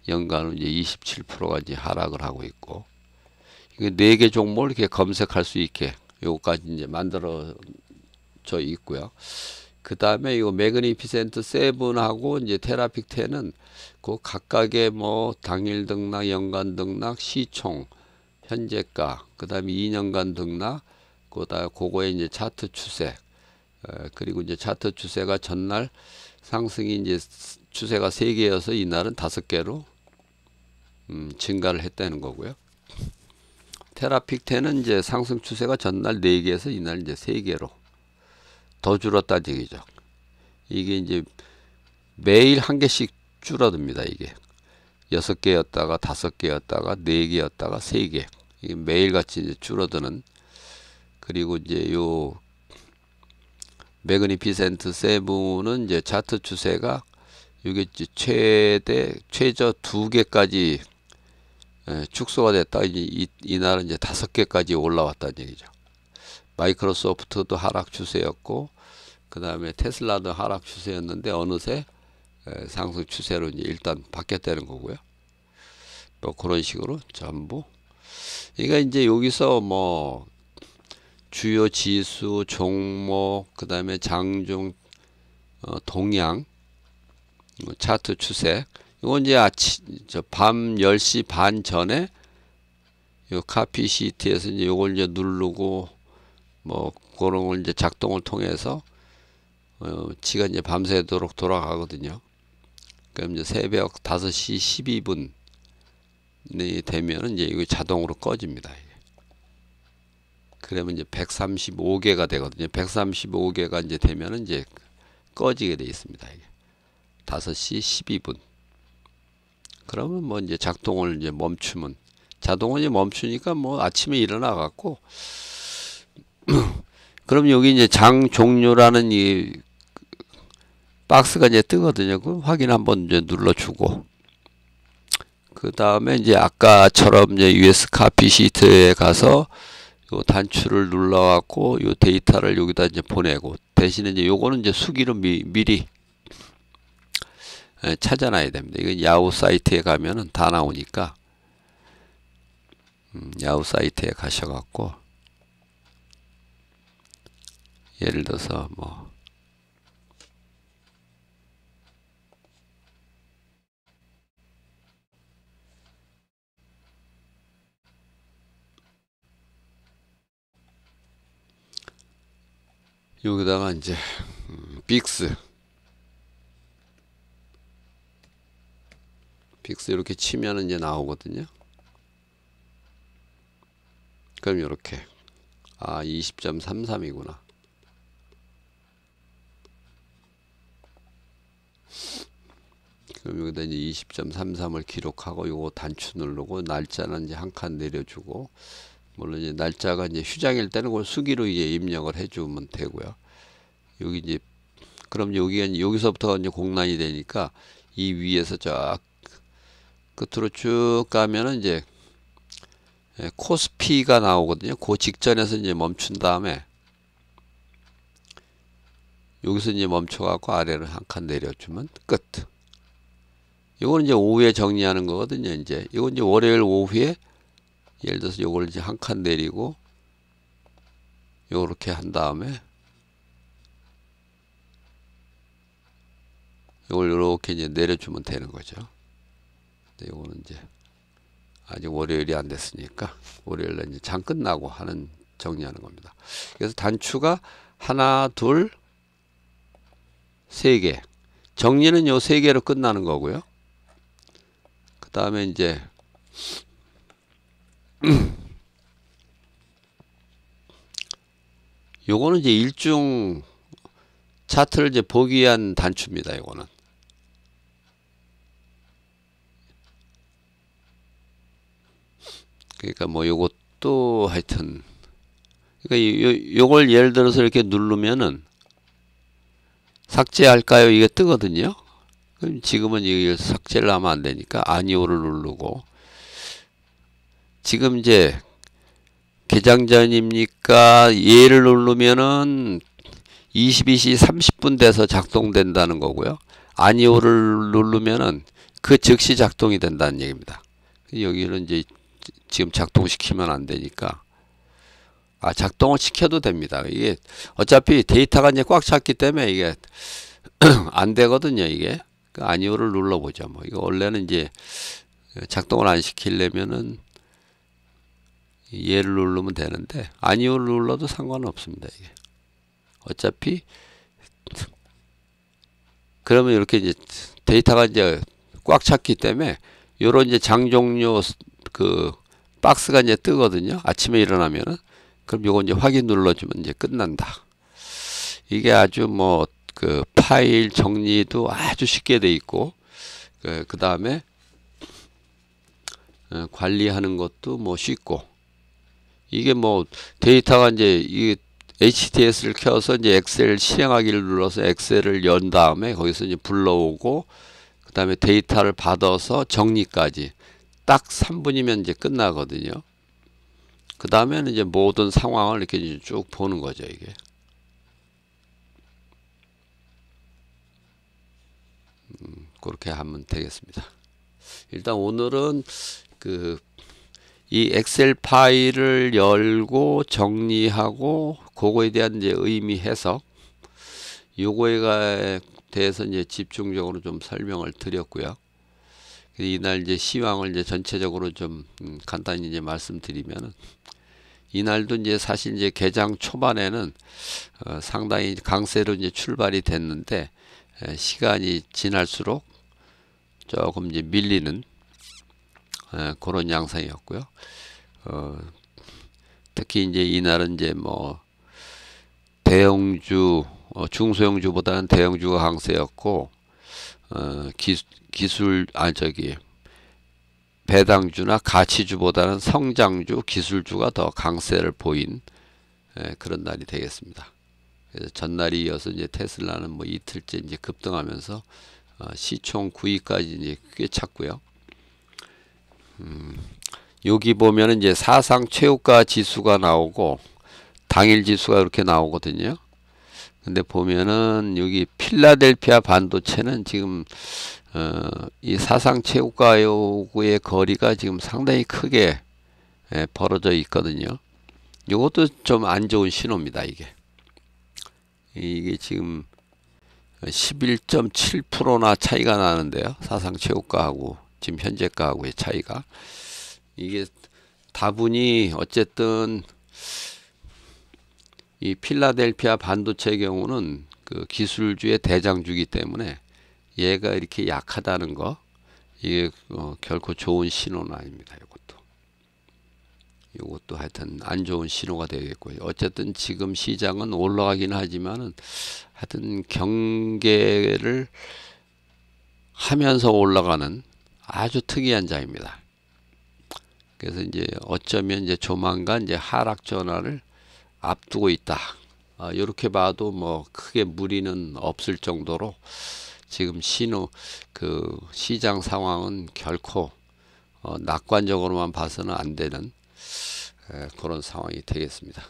연간으로 이제 27%가 이제 하락을 하고 있고, 이게 4개 종목을 이렇게 검색할 수 있게 요거까지 이제 만들어져 있고요. 그 다음에 이거 매그니피센트 7하고 이제 테라픽 10은 그 각각의 뭐 당일 등락, 연간 등락, 시총, 현재가, 그 다음에 2년간 등락, 그다음 그거에 이제 차트 추세, 그리고 이제 차트 추세가 전날 상승이 이제 추세가 3개여서 이날은 5개로 증가를 했다는 거고요. 테라픽 10은 이제 상승 추세가 전날 4개에서 이날 이제 3개로 더 줄었다는 얘기죠. 이게 이제 매일 한 개씩 줄어듭니다. 이게 6개였다가 5개였다가 4개였다가 3개. 이게 매일같이 이제 줄어드는. 그리고 이제 요 매그니피센트 7은 이제 차트 추세가 이게 최저 2개까지 축소가 됐다. 이제 이날은 이제 5개까지 올라왔다는 얘기죠. 마이크로소프트도 하락 추세였고, 그 다음에 테슬라도 하락 추세였는데 어느새 상승 추세로 이제 일단 바뀌었다는 거고요. 뭐 그런 식으로 전부. 그러니까 이제 여기서 뭐 주요 지수, 종목, 그 다음에 장중 동향, 차트 추세. 이건 이제 밤 10시 반 전에 요 카피 시트에서 이제 요걸 이제 누르고 뭐 그런 걸 이제 작동을 통해서 지가 이제 밤새도록 돌아가거든요. 그럼 이제 새벽 5시 12분이 되면 이제 이거 자동으로 꺼집니다. 그러면 이제 135개가 되거든요. 135개가 이제 되면 이제 꺼지게 돼 있습니다. 이게 5시 12분. 그러면 뭐 이제 작동을 이제 멈추면 자동으로 이제 멈추니까 뭐 아침에 일어나 갖고 그럼 여기 이제 장 종료라는 이 박스가 이제 뜨거든요. 그 확인 한번 이제 눌러주고 그 다음에 이제 아까처럼 이제 US 카피 시트에 가서 요 단추를 눌러갖고 요 데이터를 여기다 이제 보내고 대신에 이제 요거는 이제 수기로 미리 찾아놔야 됩니다. 이건 야후 사이트에 가면은 다 나오니까 야후 사이트에 가셔갖고 예를 들어서 뭐 여기다가 이제 빅스 이렇게 치면 이제 나오거든요. 그럼 이렇게 20.33이구나. 그럼 여기다 이제 20.33을 기록하고 요거 단추 누르고 날짜는 이제 한 칸 내려주고 물론 이제 날짜가 이제 휴장일 때는 그걸 수기로 이제 입력을 해주면 되고요. 여기 이제 그럼 여기서부터 이제 공란이 되니까 이 위에서 쫙 끝으로 쭉 가면은 이제 코스피가 나오거든요. 그 직전에서 이제 멈춘 다음에 여기서 이제 멈춰갖고 아래로 한 칸 내려주면 끝. 이거는 이제 오후에 정리하는 거거든요. 이제 이건 이제 월요일 오후에 예를 들어서 요걸 이제 한 칸 내리고 요렇게 한 다음에 요걸 요렇게 이제 내려주면 되는 거죠. 근데 요거는 이제 아직 월요일이 안 됐으니까 월요일날 이제 장 끝나고 하는 정리하는 겁니다. 그래서 단추가 하나, 둘, 세 개. 정리는 요 세 개로 끝나는 거고요. 그 다음에 이제 요거는 이제 일중 차트를 이제 보기 위한 단추입니다. 요거는. 그러니까 뭐 요것도 하여튼 그러니까 요걸 예를 들어서 이렇게 누르면은 삭제할까요? 이게 뜨거든요. 그럼 지금은 이걸 삭제를 하면 안 되니까 아니오를 누르고 지금 이제 개장 전입니까? 얘를 누르면은 22시 30분 돼서 작동된다는 거고요. 아니오를 누르면은 그 즉시 작동이 된다는 얘기입니다. 여기는 이제 지금 작동시키면 안 되니까 작동을 시켜도 됩니다. 이게 어차피 데이터가 이제 꽉 찼기 때문에 이게 안 되거든요. 이게 아니오를 눌러보죠. 뭐 이거 원래는 이제 작동을 안 시키려면은 얘를 누르면 되는데 아니오를 눌러도 상관은 없습니다. 이게 어차피 그러면 이렇게 이제 데이터가 이제 꽉 찼기 때문에 요런 이제 장 종료 그 박스가 이제 뜨거든요. 아침에 일어나면은 그럼 요거 이제 확인 눌러주면 이제 끝난다. 이게 아주 뭐 그 파일 정리도 아주 쉽게 돼 있고 그 다음에 관리하는 것도 뭐 쉽고 이게 뭐 데이터가 이제 이 HTS를 켜서 이제 엑셀 실행하기를 눌러서 엑셀을 연 다음에 거기서 이제 불러오고 그 다음에 데이터를 받아서 정리까지 딱 3분이면 이제 끝나거든요. 그 다음에는 이제 모든 상황을 이렇게 이제 쭉 보는 거죠, 이게. 그렇게 하면 되겠습니다. 일단 오늘은 이 엑셀 파일을 열고 정리하고 그거에 대한 이제 의미 해석 요거에 대해서 이제 집중적으로 좀 설명을 드렸고요. 이날 이제 시황을 이제 전체적으로 좀 간단히 이제 말씀드리면은 이날도 이제 사실 이제 개장 초반에는 상당히 강세로 이제 출발이 됐는데 시간이 지날수록 조금 이제 밀리는 그런 양상이었고요. 특히 이제 이날은 이제 뭐 대형주, 중소형주보다는 대형주가 강세였고, 기술, 배당주나 가치주보다는 성장주, 기술주가 더 강세를 보인 그런 날이 되겠습니다. 그래서 전날이 이어서 이제 테슬라는 뭐 이틀째 이제 급등하면서 시총 9위까지 이제 꿰찼고요. 여기 보면은 이제 사상 최고가 지수가 나오고 당일 지수가 이렇게 나오거든요. 근데 보면은 여기 필라델피아 반도체는 지금 이 사상 최고가의 거리가 지금 상당히 크게 벌어져 있거든요. 이것도 좀 안 좋은 신호입니다. 이게 지금 11.7%나 차이가 나는데요. 사상 최고가하고 지금 현재가하고의 차이가. 이게 다분히 어쨌든 이 필라델피아 반도체의 경우는 그 기술주의 대장주기 때문에 얘가 이렇게 약하다는 거, 이게 결코 좋은 신호는 아닙니다. 이것도 하여튼 안 좋은 신호가 되겠고요. 어쨌든 지금 시장은 올라가긴 하지만은 하여튼 경계를 하면서 올라가는 아주 특이한 장입니다. 그래서 이제 어쩌면 이제 조만간 이제 하락 전환을 앞두고 있다. 이렇게 봐도 뭐 크게 무리는 없을 정도로 지금 그 시장 상황은 결코 낙관적으로만 봐서는 안 되는 그런 상황이 되겠습니다.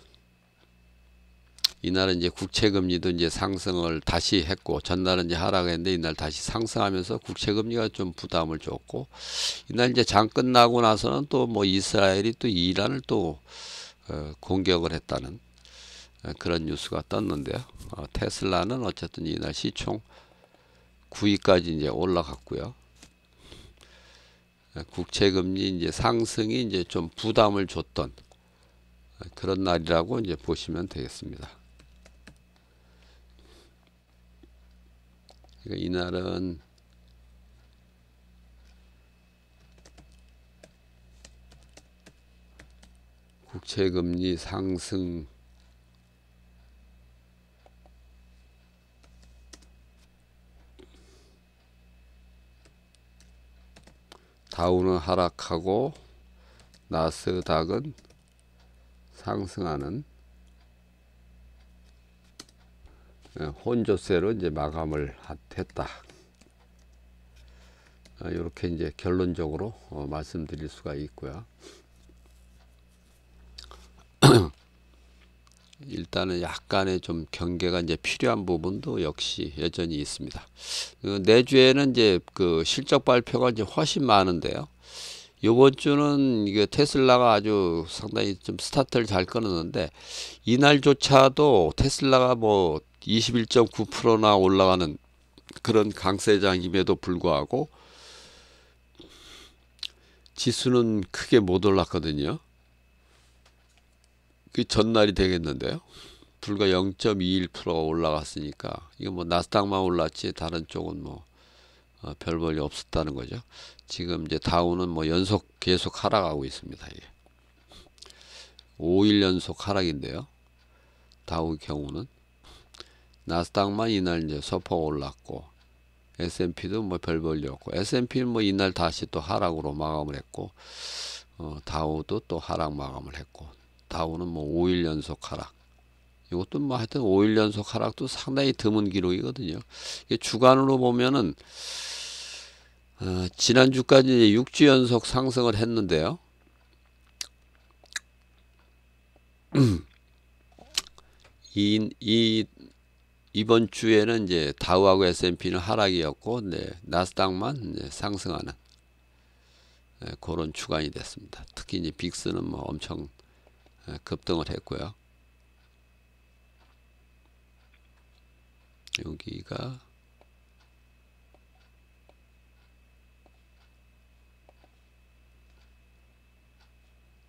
이날은 이제 국채금리도 이제 상승을 다시 했고, 전날은 이제 하락했는데 이날 다시 상승하면서 국채금리가 좀 부담을 줬고, 이날 이제 장 끝나고 나서는 또 뭐 이스라엘이 또 이란을 또 공격을 했다는 그런 뉴스가 떴는데요. 테슬라는 어쨌든 이날 시총 9위까지 이제 올라갔고요. 국채금리 이제 상승이 이제 좀 부담을 줬던 그런 날이라고 이제 보시면 되겠습니다. 그러니까 이날은 국채금리 상승 다우는 하락하고 나스닥은 상승하는 혼조세로 이제 마감을 했다. 이렇게 이제 결론적으로 말씀드릴 수가 있고요. 일단은 약간의 좀 경계가 이제 필요한 부분도 역시 여전히 있습니다. 내주에는 이제 그 실적 발표가 이제 훨씬 많은데요. 이번 주는 이게 테슬라가 아주 상당히 좀 스타트를 잘 끊었는데 이날조차도 테슬라가 뭐 21.9%나 올라가는 그런 강세장임에도 불구하고 지수는 크게 못 올랐거든요. 그 전날이 되겠는데요. 불과 0.21% 올라갔으니까 이거 뭐 나스닥만 올랐지 다른 쪽은 뭐 별 볼일 없었다는 거죠. 지금 이제 다우는 뭐 계속 하락하고 있습니다. 이게 5일 연속 하락인데요. 다우 경우는 나스닥만 이날 이제 소폭 올랐고 S&P도 뭐 별 볼일 없고 S&P는 뭐 이날 다시 또 하락으로 마감을 했고 다우도 또 하락 마감을 했고 다우는 뭐 5일 연속 하락. 이것도 뭐 하여튼 5일 연속 하락도 상당히 드문 기록이거든요. 이게 주간으로 보면은 지난주까지 6주 연속 상승을 했는데요. 이번 주에는 이제 다우하고 S&P는 하락이었고, 네, 나스닥만 이제 상승하는 그런 주간이 됐습니다. 특히 이제 빅스는 뭐 엄청 급등을 했고요. 여기가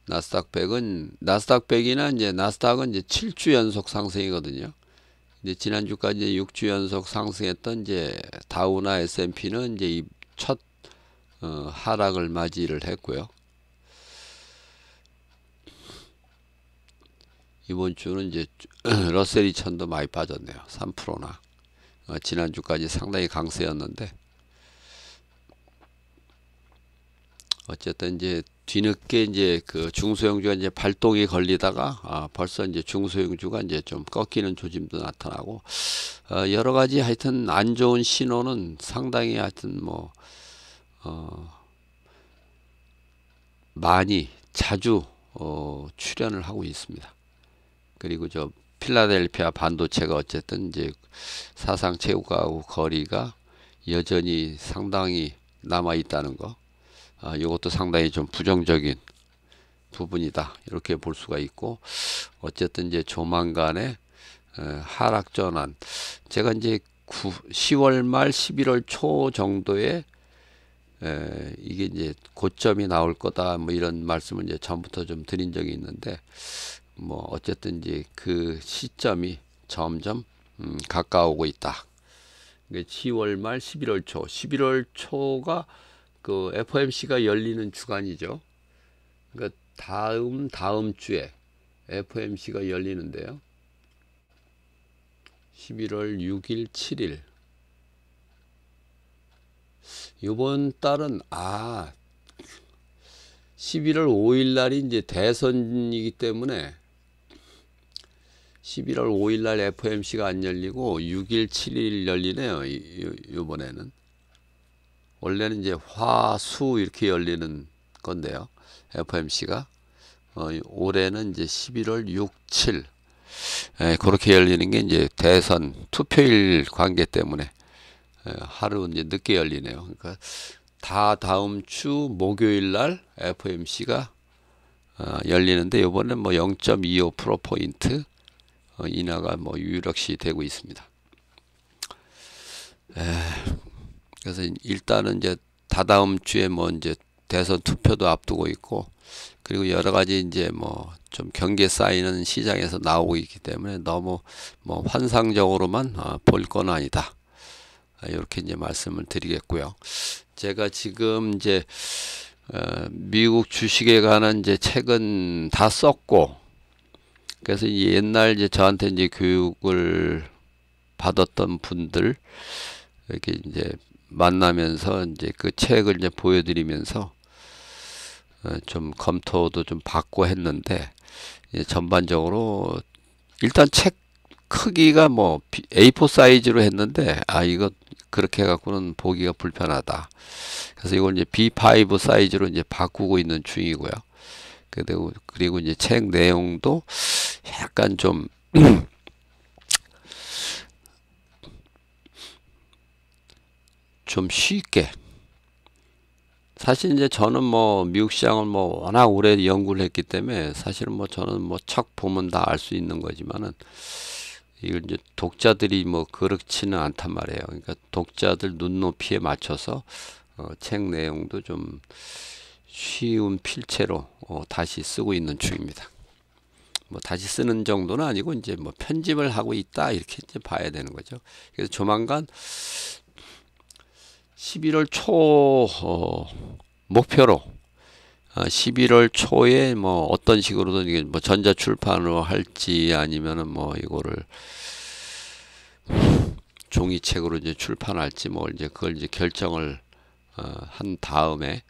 나스닥 100이나 이제 나스닥은 이제 7주 연속 상승이거든요. 이제 지난주까지 이제 6주 연속 상승했던 이제 다우나 S&P는 이제 이 첫 하락을 맞이를 했고요. 이번 주는 이제 러셀 2000도 많이 빠졌네요. 3%나. 지난주까지 상당히 강세였는데 어쨌든 이제 뒤늦게 이제 그 중소형주가 이제 발동이 걸리다가 벌써 이제 중소형주가 이제 좀 꺾이는 조짐도 나타나고 여러 가지 하여튼 안 좋은 신호는 상당히 하여튼 뭐 많이 자주 출현을 하고 있습니다. 그리고 저 필라델피아 반도체가 어쨌든 이제 사상 최고가하고 거리가 여전히 상당히 남아 있다는 거. 이것도 상당히 좀 부정적인 부분이다. 이렇게 볼 수가 있고, 어쨌든 이제 조만간에 하락 전환. 제가 이제 10월 말 11월 초 정도에 이게 이제 고점이 나올 거다. 뭐 이런 말씀을 이제 전부터 좀 드린 적이 있는데, 뭐 어쨌든 이제 그 시점이 점점 가까우고 있다. 10월 말 11월 초, 11월 초가 그 FOMC가 열리는 주간이죠. 그러니까 다음 주에 FOMC가 열리는데요. 11월 6일, 7일. 이번 달은 11월 5일 날이 이제 대선이기 때문에 11월 5일 날 FOMC가 안 열리고 6일, 7일 열리네요. 이번에는. 원래는 이제 화, 수 이렇게 열리는 건데요. FOMC가. 올해는 이제 11월 6, 7. 그렇게 열리는 게 이제 대선 투표일 관계 때문에 하루 이제 늦게 열리네요. 그러니까 다음 주 목요일 날 FOMC가 열리는데 이번엔 뭐 0.25%포인트 인하가 뭐 유력시 되고 있습니다. 그래서 일단은 이제 다다음 주에 뭐 이제 대선 투표도 앞두고 있고, 그리고 여러 가지 이제 뭐 좀 경계 쌓이는 시장에서 나오고 있기 때문에 너무 뭐 환상적으로만 볼 건 아니다. 이렇게 이제 말씀을 드리겠고요. 제가 지금 이제 미국 주식에 관한 이제 책은 다 썼고, 그래서 이제 옛날 이제 저한테 이제 교육을 받았던 분들 이렇게 이제 만나면서 이제 그 책을 이제 보여드리면서 좀 검토도 좀 받고 했는데, 전반적으로 일단 책 크기가 뭐 A4 사이즈로 했는데 이거 그렇게 해갖고는 보기가 불편하다. 그래서 이걸 이제 B5 사이즈로 이제 바꾸고 있는 중이고요. 그리고 이제 책 내용도 약간 좀 좀 쉽게. 사실 이제 저는 뭐 미국 시장을 뭐 워낙 오래 연구를 했기 때문에 사실은 뭐 저는 뭐 척 보면 다 알 수 있는 거지만은 이걸 이제 독자들이 뭐 그렇지는 않단 말이에요. 그러니까 독자들 눈높이에 맞춰서 책 내용도 좀 쉬운 필체로 다시 쓰고 있는 중입니다. 뭐 다시 쓰는 정도는 아니고 이제 뭐 편집을 하고 있다 이렇게 이제 봐야 되는 거죠. 그래서 조만간 11월 초 목표로 11월 초에 뭐 어떤 식으로든 이게 뭐 전자 출판으로 할지 아니면은 뭐 이거를 종이책으로 이제 출판할지 뭐 이제 그걸 이제 결정을 한 다음에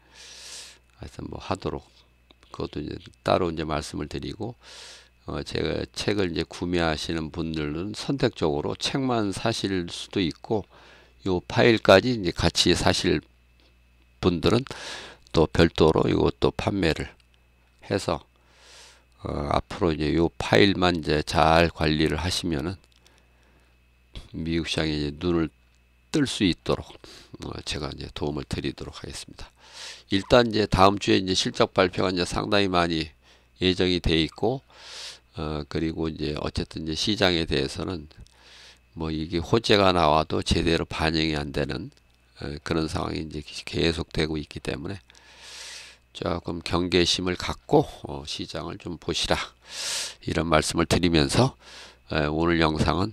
하여튼 뭐 하도록, 그것도 이제 따로 이제 말씀을 드리고, 제가 책을 이제 구매하시는 분들은 선택적으로 책만 사실 수도 있고, 요 파일까지 이제 같이 사실 분들은 또 별도로 이것도 판매를 해서 앞으로 이제 요 파일만 이제 잘 관리를 하시면은 미국 시장에 이제 눈을 뜰 수 있도록 제가 이제 도움을 드리도록 하겠습니다. 일단 이제 다음 주에 이제 실적 발표가 이제 상당히 많이 예정이 돼 있고, 그리고 이제 어쨌든 이제 시장에 대해서는 뭐 이게 호재가 나와도 제대로 반영이 안 되는 그런 상황이 이제 계속되고 있기 때문에 조금 경계심을 갖고 시장을 좀 보시라, 이런 말씀을 드리면서 오늘 영상은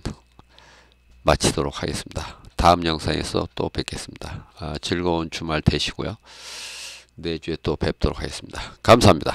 마치도록 하겠습니다. 다음 영상에서 또 뵙겠습니다. 즐거운 주말 되시고요. 내주에 또 뵙도록 하겠습니다. 감사합니다.